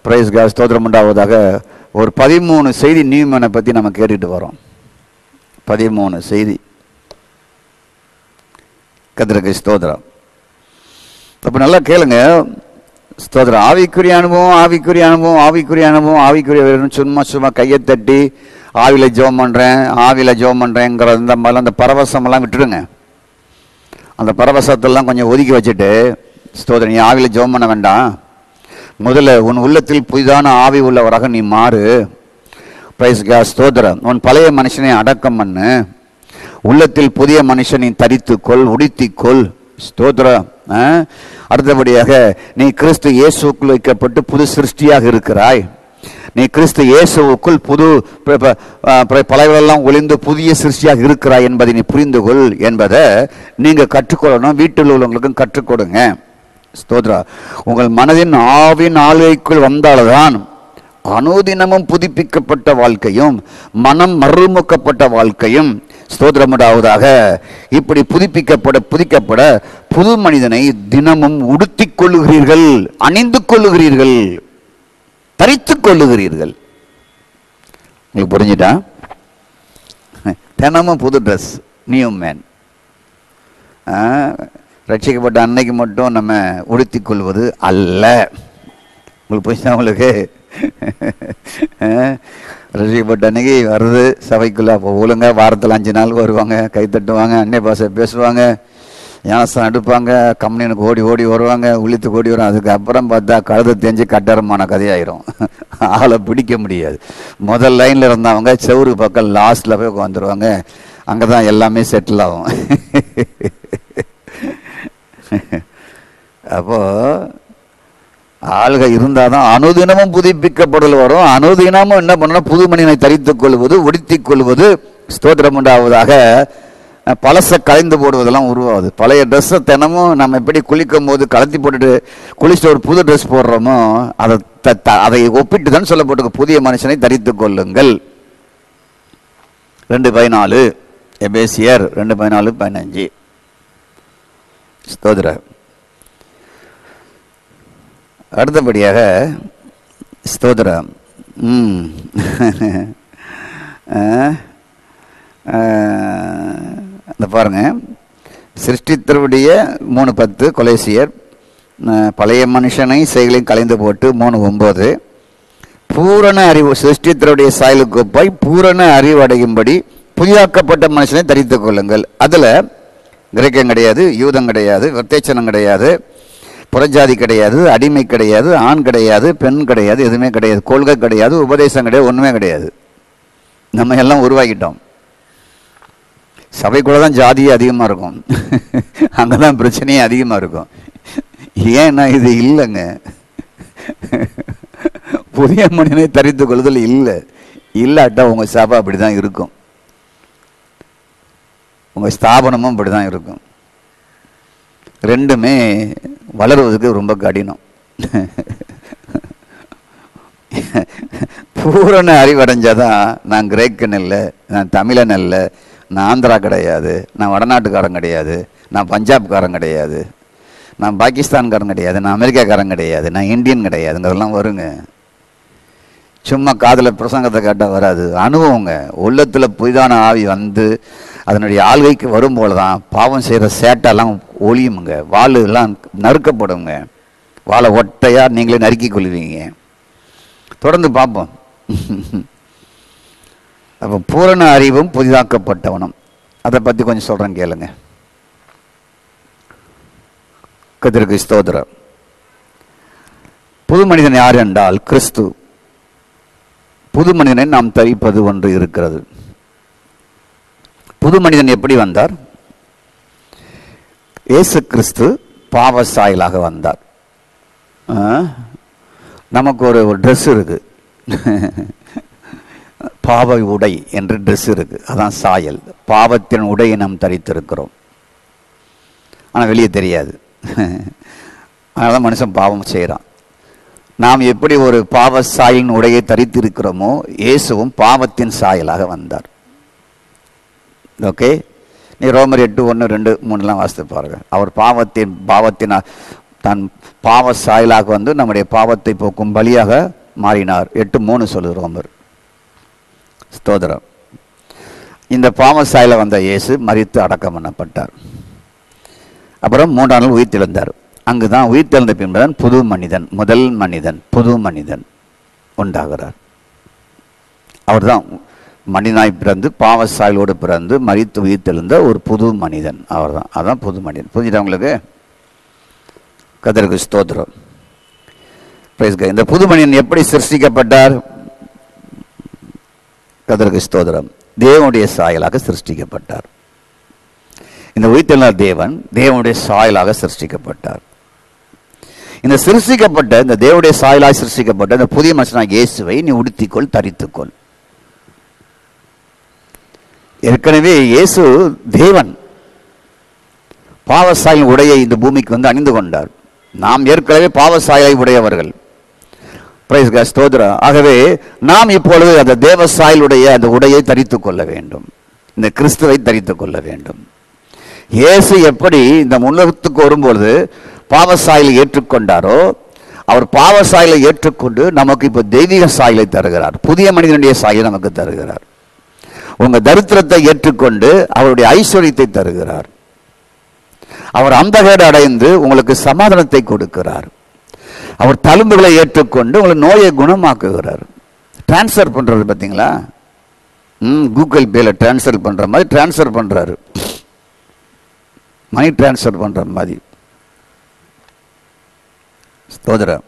பிரைஸ் காட் ஸ்தோத்திரம் உண்டாவதாக ஒரு 13 செய்தி நியூமனை பற்றி நம்ம கேட்டுட்டு வரோம். 13 செய்தி. கர்த்தருக்கு ஸ்தோத்திரம். அப்போ நல்லா கேளுங்க. ஸ்தோத்திரம். ஆவிக்குரிய அனுபவம், ஆவிக்குரிய அனுபவம், ஆவிக்குரிய அனுபவம், ஆவிக்குரிய சும்மா கையை தட்டி ஆவியில் ஜெபம் பண்ணுறேன், ஆவியில் ஜெபம் பண்ணுறேங்கிற இந்த மாதிரிலாம் அந்த பரவசமெல்லாம் விட்டுடுங்க. அந்த பரவசத்தெல்லாம் கொஞ்சம் ஒதுக்கி வச்சுட்டு, ஸ்தோத்திரம், நீ ஆவியில் ஜெபம் பண்ண வேண்டாம். முதல்ல உன் உள்ளத்தில் புதிதான ஆவி உள்ளவராக நீ மாறு. பிரைஸ் காட் ஸ்தோத்திரம். உன் பழைய மனுஷனை அடக்கம் பண்ணு. உள்ளத்தில் புதிய மனுஷனை தரித்துக்கொள், உடுத்திக்கொள். ஸ்தோத்திரம். அடுத்தபடியாக நீ கிறிஸ்து இயேசுக்குள் வைக்கப்பட்டு புது சிருஷ்டியாக இருக்கிறாய். நீ கிறிஸ்து இயேசுக்குள் புது பழையவெல்லாம் ஒளிந்து புதிய சிருஷ்டியாக இருக்கிறாய் என்பதை நீ புரிந்து கொள் என்பதை நீங்க கற்றுக்கொள்ளணும். வீட்டில் உள்ளவங்களுக்கும் கற்றுக் கொடுங்க. ஸ்தோத்ரா. உங்கள் மனதின் ஆவின் ஆளுகைக்குள் வந்தால்தான் அனுதினமும் புதுப்பிக்கப்பட்ட வாழ்க்கையும் மனம் மறுமுக்கப்பட்ட வாழ்க்கையும் ஸ்தோத்திரமுடாவதாக. இப்படி புதுப்பிக்கப்பட புது மனிதனை தினமும் உடுத்திக் கொள்ளுகிறீர்கள், அணிந்து கொள்ளுகிறீர்கள், தரித்துக் கொள்ளுகிறீர்கள். உங்களுக்கு புரிஞ்சுட்டா? தினமும் புது ட்ரெஸ், நியூ மேன். ரட்சிக்கப்பட்ட அன்னைக்கு மட்டும் நம்ம உடுத்திக் கொள்வது அல்ல. உங்களுக்கு புரிஞ்சா? உங்களுக்கு ரசிக்கப்பட்ட அன்னைக்கு வருது சபைக்குள்ள. அப்போ ஒழுங்காக வாரத்தில் 5 நாள் வருவாங்க, கை தட்டுவாங்க, அன்னை பாஷை பேசுவாங்க, ஞானஸ்தானம் எடுப்பாங்க, கம்பெனிக்கு ஓடி ஓடி வருவாங்க, உளித்து ஓடி வரும். அதுக்கப்புறம் பார்த்தா கழுதை தெரிஞ்சு கட்டரமான கதையாயிரும். ஆளை பிடிக்க முடியாது. முதல் லைனில் இருந்தவங்க செவுறு பக்கம் லாஸ்ட்டில் போய் உட்காந்துருவாங்க. அங்கே தான் எல்லாமே செட்டில் ஆகும். அப்போது ஆள்க இருந்தால் தான் அனுதினமும் புதுப்பிக்கப்படுதல் வரும். அனுதினமும் என்ன பண்ணணும்? புது மனிதனை தரித்துக் கொள்வது, உடுத்திக் கொள்வது. ஸ்தோத்திரம் உண்டாவதாக. பழசை கலைந்து போடுவதெல்லாம் உருவாகுது. பழைய ட்ரெஸ்ஸை தினமும் நம்ம எப்படி குளிக்கும் போது கலத்தி போட்டுட்டு குளிச்சுட்டு ஒரு புது ட்ரெஸ் போடுறோமோ அதை ஒப்பிட்டு தான் சொல்லப்பட்டிருக்கு. புதிய மனுஷனை தரித்துக் கொள்ளுங்கள். 2:14 எபேசியர் 2:14-15. ஸ்தோத்திரம். அடுத்தபடியாக ஸ்தோத்திரம். இந்த பாருங்க, சிருஷ்டித்தருடைய 3:10 கொலேசியர். பழைய மனுஷனை செயலையும் கலைந்து போட்டு 3:9 பூரண அறிவு சிருஷ்டித்தருடைய சாயலுக்கு போய் பூரண அறிவு அடையும்படி புதிதாக்கப்பட்ட மனுஷனை தரித்துக் கொள்ளுங்கள். அதில் கிரேக்கம் கிடையாது, யூதம் கிடையாது, விருத்தேச்சனம் கிடையாது, புறஜாதி கிடையாது, அடிமை கிடையாது, ஆண் கிடையாது, பெண் கிடையாது, எதுவுமே கிடையாது, கொள்கை கிடையாது, உபதேசம் கிடையாது, ஒன்றுமே கிடையாது. நம்ம எல்லாம் உருவாக்கிட்டோம். சபைக்குள்ள தான் ஜாதியே அதிகமாக இருக்கும், அங்கே தான் பிரச்சனையே அதிகமாக இருக்கும். ஏன்னா இது இல்லைங்க. புதிய மனிதனை தரித்து கொள்ளுதல் இல்லை. இல்லாட்டா உங்கள் சபை அப்படி தான் இருக்கும், உங்கள் ஸ்தாபனமும் அப்படி தான் இருக்கும். ரெண்டுமே வளருவதுக்கு ரொம்ப கடினம். பூரண அறிவடைஞ்சாதான் நான் கிரேக்கன் இல்லை, நான் தமிழன் இல்லை, நான் ஆந்திரா கிடையாது, நான் வடநாட்டுக்காரன் கிடையாது, நான் பஞ்சாப்காரன் கிடையாது, நான் பாகிஸ்தான்காரன் கிடையாது, நான் அமெரிக்காக்காரன் கிடையாது, நான் இந்தியன் கிடையாதுங்கிறதெல்லாம் வருங்க. சும்மா காதில் பிரசங்கத்தை கேட்டால் வராது. அனுபவங்க. உள்ளத்தில் புதிதான ஆவி வந்து அதனுடைய ஆள்கைக்கு வரும்போது தான் பாவம் செய்கிற சேட்டெல்லாம் ஒளியுமுங்க, வாள் எல்லாம் நறுக்கப்படுங்க, வாழை ஒட்டையாக நீங்களே நறுக்கி கொள்வீங்க. தொடர்ந்து பார்ப்போம். அப்போ பூரண அறிவும் புதிதாக்கப்பட்டவனும், அதை பற்றி கொஞ்சம் சொல்கிறேன் கேளுங்க. கர்த்தருக்கு ஸ்தோத்திரம். புது மனிதன் யார் என்றால் கிறிஸ்து. புது மனிதனை நாம் தரிப்பது ஒன்று இருக்கிறது. புது மனிதன் எப்படி வந்தார்? இயேசு கிறிஸ்து பாவ சாயலாக வந்தார். நமக்கு ஒரு ட்ரெஸ் இருக்கு, பாவ உடை என்று ட்ரெஸ் இருக்கு, அதான் சாயல். பாவத்தின் உடையை நாம் தரித்திருக்கிறோம், ஆனால் வெளியே தெரியாது. அதனால தான் மனுஷன் பாவம் செய்கிறான். நாம் எப்படி ஒரு பாவ சாயின் உடையை தரித்திருக்கிறோமோ, இயேசுவும் பாவத்தின் சாயலாக வந்தார். ஓகே, நீ ரோமர் 8:1-2-3 வாசித்து பாருங்க. அவர் பாவத்தின் தன் பாவ சாயலாக வந்து நம்முடைய பாவத்தை போக்கும் பலியாக மாறினார். 8:3 சொல்லுது ரோமர். ஸ்தோத்திரம். இந்த பாவ சாயல வந்த இயேசு மரித்து அடக்கம் பண்ணப்பட்டார். அப்புறம் 3ஆம் நாள் உயிர்த்தெழுந்தார். அங்குதான் உயிர்த்தெழுந்த பின்புதான் புது மனிதன், முதல் மனிதன், புது மனிதன் உண்டாகிறார். அவர் தான் மனிதனாய் பிறந்து பாவ சாயலோடு பிறந்து மரித்து உயிர்த்தெழுந்த ஒரு புது மனிதன். அவர் தான், அதான் புது மனிதன். புரிஞ்சுட்டவங்களுக்கு? கர்த்தருக்கு ஸ்தோத்திரம். இந்த புது மனிதன் எப்படி சிருஷ்டிக்கப்பட்டார்? கர்த்தருக்கு ஸ்தோத்திரம். தேவனுடைய சாயலாக சிருஷ்டிக்கப்பட்டார். இந்த உயிர்த்தெழுந்த தேவன் தேவனுடைய சாயலாக சிருஷ்டிக்கப்பட்டார். இந்த சிருஷ்டிக்கப்பட்ட, இந்த தேவனுடைய சாயலாக சிருஷ்டிக்கப்பட்ட இந்த புதிய மனுஷனாக இயேசுவை நீ உடுத்திக்கொள், தரித்துக்கொள். ஏற்கனவே இயேசு தேவன் பாவசாயின் உடையை இந்த பூமிக்கு வந்து அணிந்து கொண்டார். நாம் ஏற்கனவே பாவசாயை உடையவர்கள். பிரைஸ் காட், ஸ்தோத்திரம். ஆகவே நாம் இப்பொழுது அந்த தேவ சாயலுடைய அந்த உடையை தரித்துக் கொள்ள வேண்டும், இந்த கிறிஸ்துவை தரித்துக் கொள்ள வேண்டும். இயேசு எப்படி இந்த உலகத்துக்கு வரும்பொழுது பாவசாயலை ஏற்றுக்கொண்டாரோ, அவர் பாவசாயலை ஏற்றுக்கொண்டு நமக்கு இப்போ தெய்வீக சாயலை தருகிறார், புதிய மனிதனுடைய சாயலை நமக்கு தருகிறார். உங்க தரித்திரத்தை ஏற்றுக்கொண்டு அவருடைய ஐஸ்வர்யத்தை தருகிறார். அவர் அந்தகேடு அடைந்து உங்களுக்கு சமாதானத்தை கொடுக்கிறார். அவர் தழும்புகளை ஏற்றுக்கொண்டு உங்களுக்கு நோயை குணமாக்குகிறார். டிரான்ஸ்ஃபர் பண்றது பார்த்தீங்களா? கூகுள் பேல டிரான்ஸ்ஃபர் பண்ற மாதிரி டிரான்ஸ்ஃபர் பண்றாரு, மணி டிரான்ஸ்ஃபர் பண்ற மாதிரி. ஸ்தோத்திரம்.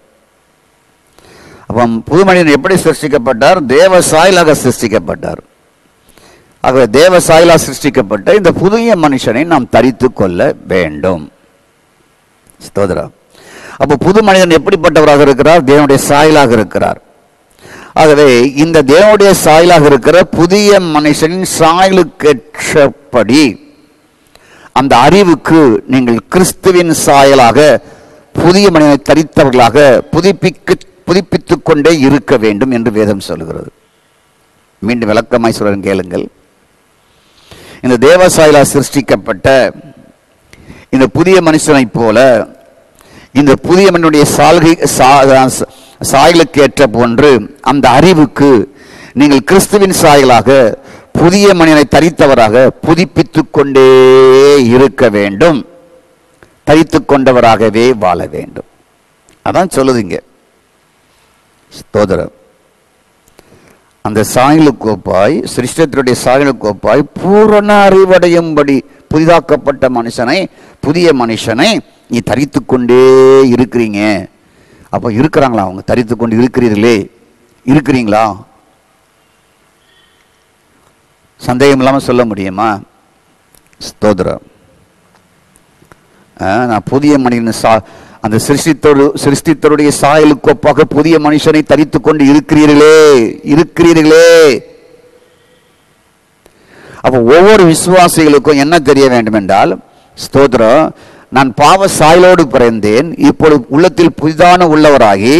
அப்போ புது மனிதன் எப்படி சிருஷ்டிக்கப்பட்டார்? தேவ சாயலாக சிருஷ்டிக்கப்பட்டார். ஆகவே தேவ சாயலாக சிருஷ்டிக்கப்பட்ட இந்த புதிய மனுஷனை நாம் தரித்து கொள்ள வேண்டும். ஸ்தோத்திரம். அப்போ புது மனிதன் எப்படிப்பட்டவராக இருக்கிறார்? தேவனுடைய சாயலாக இருக்கிறார். ஆகவே இந்த தேவனுடைய சாயலாக இருக்கிற புதிய மனுஷனின் சாயலுக்கேற்றபடி அந்த அறிவுக்கு நீங்கள் கிறிஸ்துவின் சாயலாக புதிய மனிதனை தரித்தவர்களாக புதுப்பித்துக் கொண்டே இருக்க வேண்டும் என்று வேதம் சொல்கிறது. மீண்டும் விளக்கமாய் சொல்றேன் கேளுங்கள். இந்த தேவ சாயலாக சிருஷ்டிக்கப்பட்ட இந்த புதிய மனுஷனை போல இந்த புதிய மனிதனுடைய சாயலுக்கு ஏற்ற போன்று அந்த அறிவுக்கு நீங்கள் கிறிஸ்துவின் சாயலாக புதிய மனிதனை தரித்தவராக புதுப்பித்துக் கொண்டே இருக்க வேண்டும், தரித்து கொண்டவராகவே வாழ வேண்டும். அதான் சொல்லுதுங்க. ஸ்தோத்திரம். அந்த சாயலுக்கு ஒப்பாய், சிருஷ்டத்தினுடைய சாயலுக்கு ஒப்பாய் பூரண அறிவடையும்படி புதிதாக்கப்பட்ட மனுஷனை, புதிய மனுஷனை நீ தரித்து கொண்டே இருக்கிறீங்க. அப்போ இருக்கிறாங்களா? அவங்க தரித்து கொண்டு இருக்கிறீர்களே, இருக்கிறீங்களா? சந்தேகம் இல்லாமல் சொல்ல முடியுமா? ஸ்தோத்திரம். நான் புதிய மனிதன் அந்த சிருஷ்டித்தருடைய சாயலுக்கு ஒப்பாக புதிய மனுஷனை தரித்து கொண்டு இருக்கிறீர்களே. அப்போ ஒவ்வொரு விசுவாசிகளுக்கும் என்ன தெரிய வேண்டும் என்றால், ஸ்தோத்திரம், நான் பாவ சாயலோடு பிறந்தேன், இப்பொழுது உள்ளத்தில் புதிதான உள்ளவராகி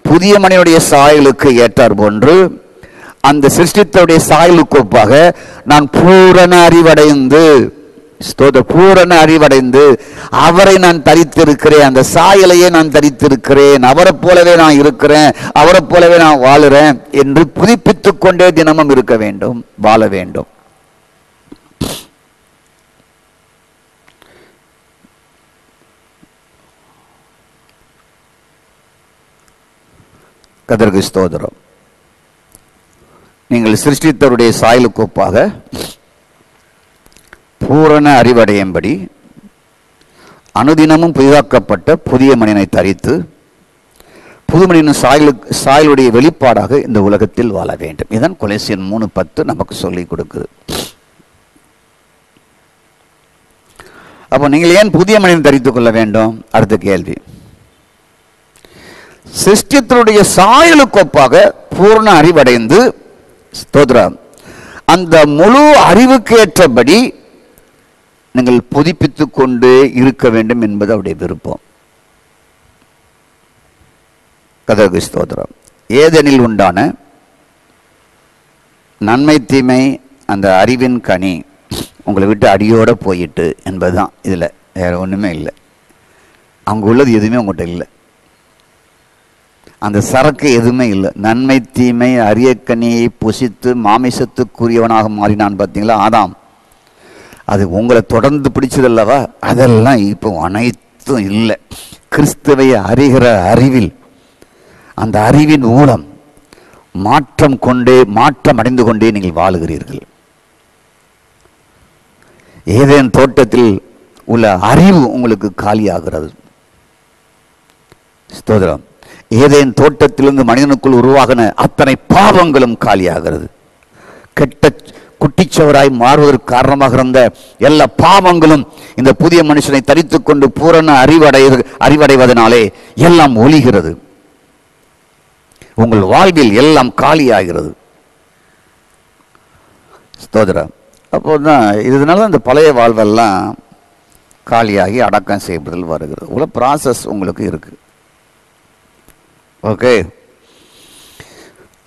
புதிய மனிதனுடைய சாயலுக்கு ஏற்றார் போன்று அந்த சிருஷ்டித்தருடைய சாயலுக்கு ஒப்பாக நான் பூரண அறிவடைந்து, பூரண அறிவடைந்து அவரை நான் தரித்திருக்கிறேன், அந்த சாயலையே நான் தரித்திருக்கிறேன், அவரை போலவே நான் இருக்கிறேன், அவரை போலவே நான் வாழுறேன் என்று புதுப்பித்துக் கொண்டே தினமும் இருக்க வேண்டும், வாழ வேண்டும். கர்த்தருக்கு ஸ்தோத்திரம். நீங்கள் சிருஷ்டித்தவருடைய சாயலுக்கு ஒப்பாக பூரண அறிவடையும்படி அனுதினமும் புதிதாக்கப்பட்ட புதிய மனிதனை தரித்து புது மனிதன் சாயலுடைய வெளிப்பாடாக இந்த உலகத்தில் வாழ வேண்டும். இதுதான் கொலோசியர் 3:10 நமக்கு சொல்லிக் கொடுக்குது. அப்போ நீங்கள் ஏன் புதிய மனிதன் தரித்துக் கொள்ள வேண்டும்? அடுத்த கேள்வி. சிருஷ்டித்தருடைய சாயலுக்கு ஒப்பாக பூர்ண அறிவடைந்து, ஸ்தோத்திரம், அந்த முழு அறிவுக்கு ஏற்றபடி நீங்கள் புதுப்பித்துக் கொண்டே இருக்க வேண்டும் என்பது அவருடைய விருப்பம். கர்த்தருக்கு ஸ்தோத்திரம். ஏதெனில் உண்டான நன்மை தீமை அந்த அறிவின் கனி உங்களை விட்டு அடியோடு போயிட்டு என்பதுதான். இதில் வேறு ஒன்றுமே இல்லை. அங்கே உள்ளது எதுவுமே உங்கள்கிட்ட இல்லை. அந்த சரக்கு எதுவுமே இல்லை. நன்மை தீமை அரியக்கனியை புசித்து மாமிசத்துக்குரியவனாக மாறினான் பார்த்தீங்களா ஆதாம். அது உங்களை தொடர்ந்து பிடிச்சதல்லவா? அதெல்லாம் இப்போ அனைத்தும் இல்லை. கிறிஸ்துவை அறிகிற அறிவில், அந்த அறிவின் மூலம் மாற்றம் அடைந்து கொண்டே நீங்கள் வாழுகிறீர்கள். ஏதேன் தோட்டத்தில் உள்ள அறிவு உங்களுக்கு காலியாகிறது. ஸ்தோத்திரம். ஏதேன் தோட்டத்திலிருந்து மனிதனுக்குள் உருவாகின அத்தனை பாவங்களும் காலியாகிறது. கெட்ட குட்டிச்சவராய் மாறுவதற்கு காரணமாக இருந்த எல்லா பாவங்களும் இந்த புதிய மனுஷனை தரித்துக் கொண்டு பூரண அறிவடைவதனாலே எல்லாம் ஒளிகிறது. உங்கள் வாழ்வில் எல்லாம் காலியாகிறது. ஸ்தோத்திரம். அப்போதான் இதனால அந்த பழைய வாழ்வெல்லாம் காலியாகி அடக்கம் செய்யப்படுதல் வருகிறது. உள்ள ப்ராசஸ் உங்களுக்கு இருக்கு. ஓகே.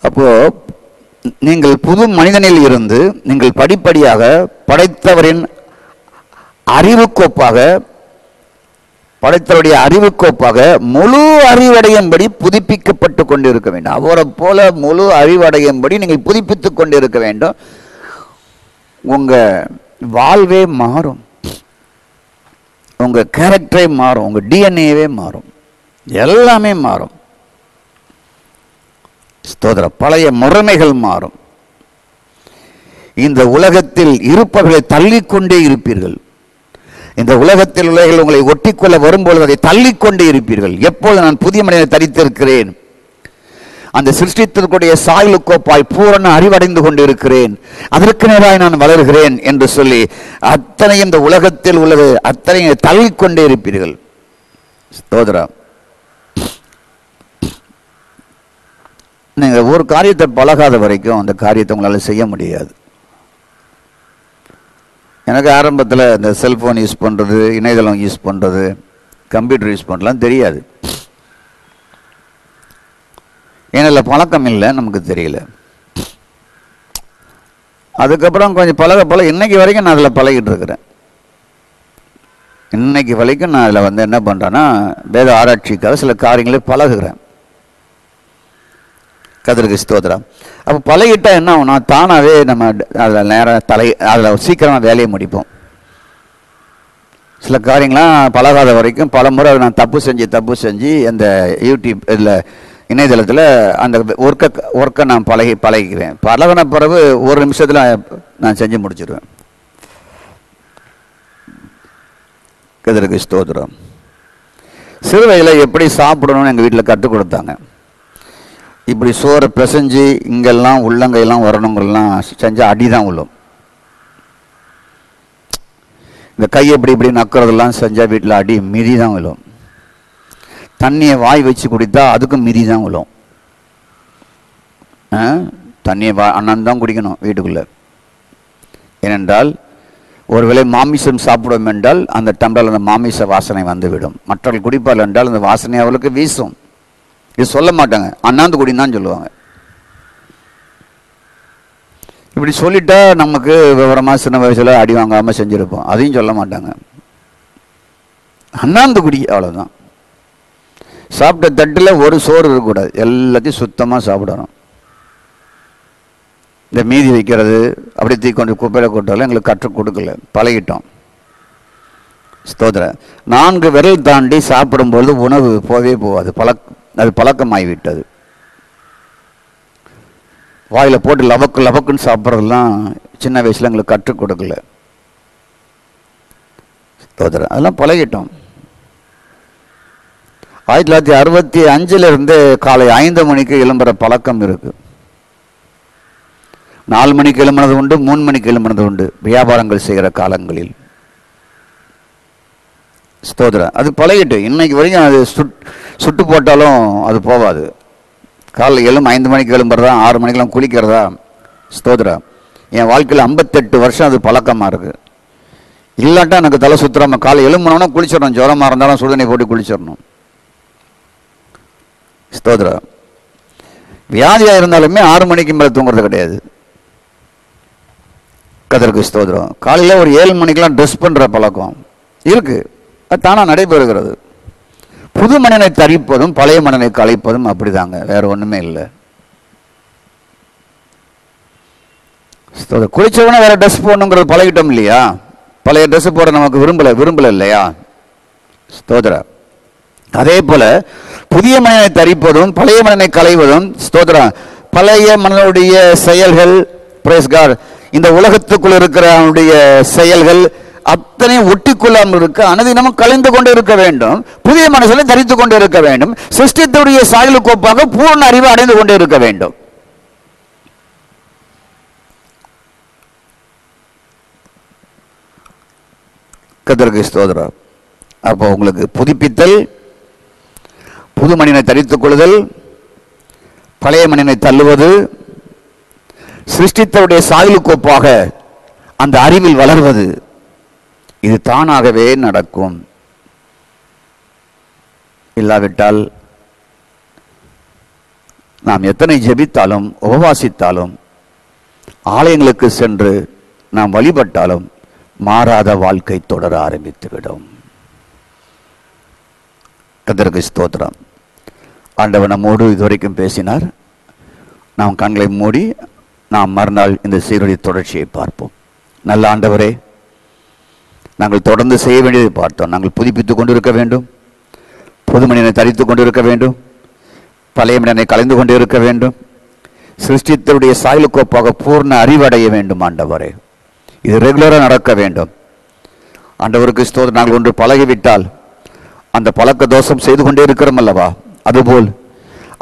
அப்போ நீங்கள் புது மனிதனில் இருந்து நீங்கள் படிப்படியாக படைத்தவரின் அறிவுக்கோப்பாக முழு அறிவடையும்படி புதுப்பிக்கப்பட்டு கொண்டு இருக்க வேண்டும். அவரை போல முழு அறிவடையும்படி நீங்கள் புதுப்பித்துக் கொண்டு இருக்க வேண்டும். உங்க வாழ்வே மாறும், உங்க கேரக்டரே மாறும், உங்க டிஎன்ஏவே மாறும், எல்லாமே மாறும். ஸ்தோத்திரம். பழைய முறைமைகள் மாறும். இந்த உலகத்தில் இருப்பவர்களை தள்ளிக்கொண்டே இருப்பீர்கள். இந்த உலகத்தில் உள்ளவர்கள் உங்களை ஒட்டிக்கொள்ள வரும்பொழுது அதை தள்ளிக்கொண்டே இருப்பீர்கள். எப்போது நான் புதிய மனிதனை தரித்திருக்கிறேன், அந்த சிருஷ்டித்திற்குடைய சாயலுக்கோப்பாய் பூரண அறிவடைந்து கொண்டு இருக்கிறேன், அதற்கு நேராக நான் வளர்கிறேன் என்று சொல்லி அத்தனை இந்த உலகத்தில் உள்ளது அத்தனை தள்ளிக்கொண்டே இருப்பீர்கள். ஸ்தோத்திரம். நீங்கள் ஒரு காரியத்தை பழகாத வரைக்கும் அந்த காரியத்தை உங்களால் செய்ய முடியாது. எனக்கு ஆரம்பத்தில் இந்த செல்ஃபோன் யூஸ் பண்ணுறது, இணையதளம் யூஸ் பண்ணுறது, கம்ப்யூட்டர் யூஸ் பண்ணலாம் தெரியாது. ஏன்னா பழக்கம் இல்லை, நமக்கு தெரியல. அதுக்கப்புறம் கொஞ்சம் பழக இன்னைக்கு வரைக்கும் நான் அதில் பழகிட்டு இருக்கிறேன். இன்னைக்கு வரைக்கும் நான் அதில் என்ன பண்ணுறேன்னா வேத ஆராய்ச்சிக்காக சில காரியங்களை பழகுகிறேன். கர்த்தருக்கு ஸ்தோத்திரம். அப்போ பழகிட்டா என்ன ஆகும்னா தானாகவே நம்ம அதில் நேரம் அதில் சீக்கிரமாக வேலையை முடிப்போம். சில காரியங்களாம் பழகாத வரைக்கும் பல முறை நான் தப்பு செஞ்சு அந்த யூடியூப் இதில் இணையதளத்தில் அந்த ஒர்க்கை நான் பழகிக்குவேன். பழகின பிறகு ஒரு நிமிஷத்தில் நான் செஞ்சு முடிச்சிடுவேன். கர்த்தருக்கு ஸ்தோத்திரம். சிறுவையில் எப்படி சாப்பிடணும்னு எங்கள் வீட்டில் கற்றுக் கொடுத்தாங்க. இப்படி சோறை பிசைஞ்சு இங்கெல்லாம் உள்ளங்கையெல்லாம் வரணுங்கெல்லாம் செஞ்சால் அடி தான் விழும். இந்த கையை இப்படி நக்கிறதெல்லாம் செஞ்சால் வீட்டில் அடி மிதி தான் விழும். தண்ணியை வாய் வச்சு குடித்தா அதுக்கும் மிதி தான் விழும். தண்ணியை அண்ணன் தான் குடிக்கணும் வீட்டுக்குள்ளே. ஏனென்றால் ஒருவேளை மாமிசம் சாப்பிடும் என்றால் அந்த டம்ளரில் அந்த மாமிச வாசனை வந்துவிடும். மற்றவர்கள் குடிப்பார்கள் என்றால் அந்த வாசனை அவளுக்கு வீசும். இது சொல்ல மாட்டாங்க, அண்ணாந்து குடின்னு தான் சொல்லுவாங்க. இப்படி சொல்லிட்டா நமக்கு விவரமாக சின்ன வயசில் அடி வாங்காமல் செஞ்சுருப்போம். அதையும் சொல்ல மாட்டாங்க, அண்ணாந்து குடி, அவ்வளோதான். சாப்பிட்ட தட்டில் ஒரு சோறு இருக்கக்கூடாது, எல்லாத்தையும் சுத்தமாக சாப்பிடணும். இந்த மீதி வைக்கிறது அப்படி தீக்கொண்டு குப்பையில் கொட்டாலும் எங்களுக்கு கற்றுக் கொடுக்கல, பழகிட்டோம். ஸ்தோத்திரம். 4 விரல் தாண்டி சாப்பிடும்போது உணவு போகவே போகாது, அது பழக்கமாகிவிட்டது. வாயில் போட்டு லவக்கு லவக்குன்னு சாப்பிட்றதெல்லாம் சின்ன வயசில் எங்களுக்கு கற்றுக் கொடுக்கல. ஸ்தோத்திரம். அதெல்லாம் பழகிட்டோம். 1965 காலை 5 மணிக்கு எழும்புற பழக்கம் இருக்கு. 4 மணிக்கு எழும்பினது உண்டு, 3 மணிக்கு எழும்பினது உண்டு வியாபாரங்கள் செய்கிற காலங்களில். ஸ்தோத்திரம். அது பழகிட்டு இன்னைக்கு வரைக்கும் அது சுட்டு போட்டாலும் அது போகாது. காலையில் 5 மணிக்கு எழும்புறதா, 6 மணிக்கெல்லாம் குளிக்கிறதா. ஸ்தோத்திரம். என் வாழ்க்கையில் 58 வருஷம் அது பழக்கமாக இருக்குது. இல்லாட்டா எனக்கு தலை சுற்றுறாம காலை எழும்பணும்னா குளிச்சிடணும். ஜுரமாக இருந்தாலும் சுடுதண்ணி போட்டு குளிச்சிடணும். ஸ்தோத்திரம். வியாதியாக இருந்தாலுமே 6 மணிக்கு மேலே தூங்குறது கிடையாது. கர்த்தருக்கு ஸ்தோத்திரம். காலையில் ஒரு 7 மணிக்கெல்லாம் ட்ரெஸ் பண்ணுற பழக்கம் இருக்குது. அது தானாக நடைபெறுகிறது. புது மனிதனை தரிப்பதும் பழைய மனிதனை கலைப்பதும் அப்படிதாங்க, வேற ஒன்றுமே இல்லை. குளிச்சவனே வேற ட்ரெஸ் போடணுங்கிறது பழகிட்டோம் இல்லையா? பழைய ட்ரெஸ் போட நமக்கு விரும்பல இல்லையா? ஸ்தோத்திரம். அதே போல புதிய மனிதனை தரிப்பதும் பழைய மனிதனை களைவதும், ஸ்தோத்திரம், பழைய மனிதனுடைய செயல்கள், பிரைஸ் காட், இந்த உலகத்துக்குள் இருக்கிற அவனுடைய செயல்கள் அத்தனை ஒட்டி கொள்ளாமல் இருக்க அனுதினமும் கலைந்து கொண்டு இருக்க வேண்டும். புதிய மனுஷனை தரித்து கொண்டு இருக்க வேண்டும். சிருஷ்டித்துடைய சாயலுக்கு ஒப்பாக பூர்ண அறிவு அடைந்து கொண்டு இருக்க வேண்டும். கர்த்தருக்கு ஸ்தோத்திரம். அப்போ உங்களுக்கு புதுப்பித்தல், புது மனிதனை தரித்துக் கொள்ளுதல், பழைய மனிதனை தள்ளுவது, சிருஷ்டித்தருடைய சாயலுக்கு ஒப்பாக அந்த அறிவில் வளர்வது, இது தானாகவே நடக்கும். இல்லாவிட்டால் நாம் எத்தனை ஜெபித்தாலும் உபவாசித்தாலும் ஆலயங்களுக்கு சென்று நாம் வழிபட்டாலும் மாறாத வாழ்க்கை தொடர ஆரம்பித்துவிடும். கர்த்தருக்கு ஸ்தோத்திரம். ஆண்டவர் நம்மோடு இதுவரைக்கும் பேசினார். நாம் கண்களை மூடி நாம் மறுநாள் இந்த சீரடி தொடர்ச்சியை பார்ப்போம். நல்ல ஆண்டவரே, நாங்கள் தொடர்ந்து செய்ய வேண்டியதை பார்த்தோம். நாங்கள் புதுப்பித்துக் கொண்டிருக்க வேண்டும், புது மனிதனை தரித்துக் கொண்டிருக்க வேண்டும், பழைய மனிதனை கலைந்து கொண்டு இருக்க வேண்டும், சிருஷ்டித்தருடைய சாயலுக்கு ஒப்பாக பூர்ண அறிவடைய வேண்டும். ஆண்டவரே, இது ரெகுலராக நடக்க வேண்டும். ஆண்டவருக்கு ஸ்தோத்திரம். நாங்கள் ஒன்று பழகிவிட்டால் அந்த பழக்க தோஷம் செய்து கொண்டே இருக்கிறோம் அல்லவா? அதுபோல்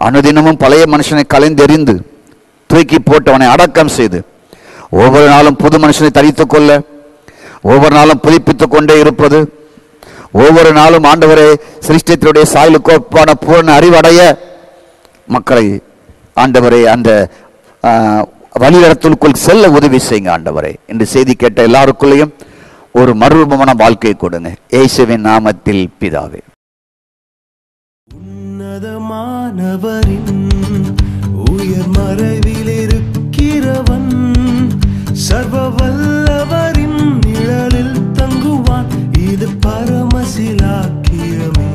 அனுதினமும் பழைய மனுஷனை கலைந்தெறிந்து தூக்கி போட்டு அவனை அடக்கம் செய்து ஒவ்வொரு நாளும் புது மனுஷனை தரித்துக் கொள்ள, ஒவ்வொரு நாளும் புதுப்பித்துக் கொண்டே இருப்பது, ஒவ்வொரு நாளும் ஆண்டவரே சிருஷ்டித்தருடைய சாயலுக்கு ஒப்பான பூர்ண அறிவடைய மக்களை ஆண்டவரே அந்த வழிநடத்தலுக்குள் செல்ல உதவி செய்யுங்க. ஆண்டவரே, இந்த செய்தி கேட்ட எல்லாருக்குள்ளேயும் ஒரு மறுரூபமான வாழ்க்கையை கொடுங்க. இயேசுவின் நாமத்தில் பிதாவே. உன்னதமானவரின் உயர் மறைவில் இருக்கிறவன், சர்வ வல்லவரின் நிழலில் தங்குவான். இது பரமசிலாக்கியமே.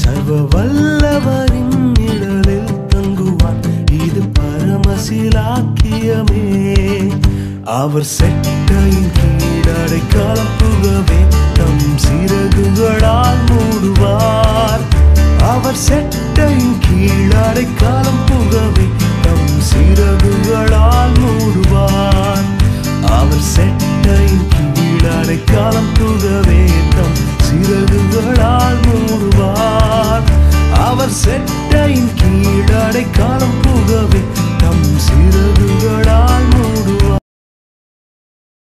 சர்வ வல்லவரின் நிழலில் தங்குவான். இது பரமசிலாக்கியமே. அவர் செட்டையின் கீழடை கலப்புகவே தம் சிறகுகளால் மூடுவார். அவர் செட்டையின் கீழடை கலப்புகவே தம் சிறகுகளால் மூடுவார். அவர் செட்டையின் கீழடை கலப்புகவே தம் சிறகுகளால் மூடுவார். அவர் செட்டையின் கீழடை கலப்புகவே தம் சிறகுகளால் மூடுவார்.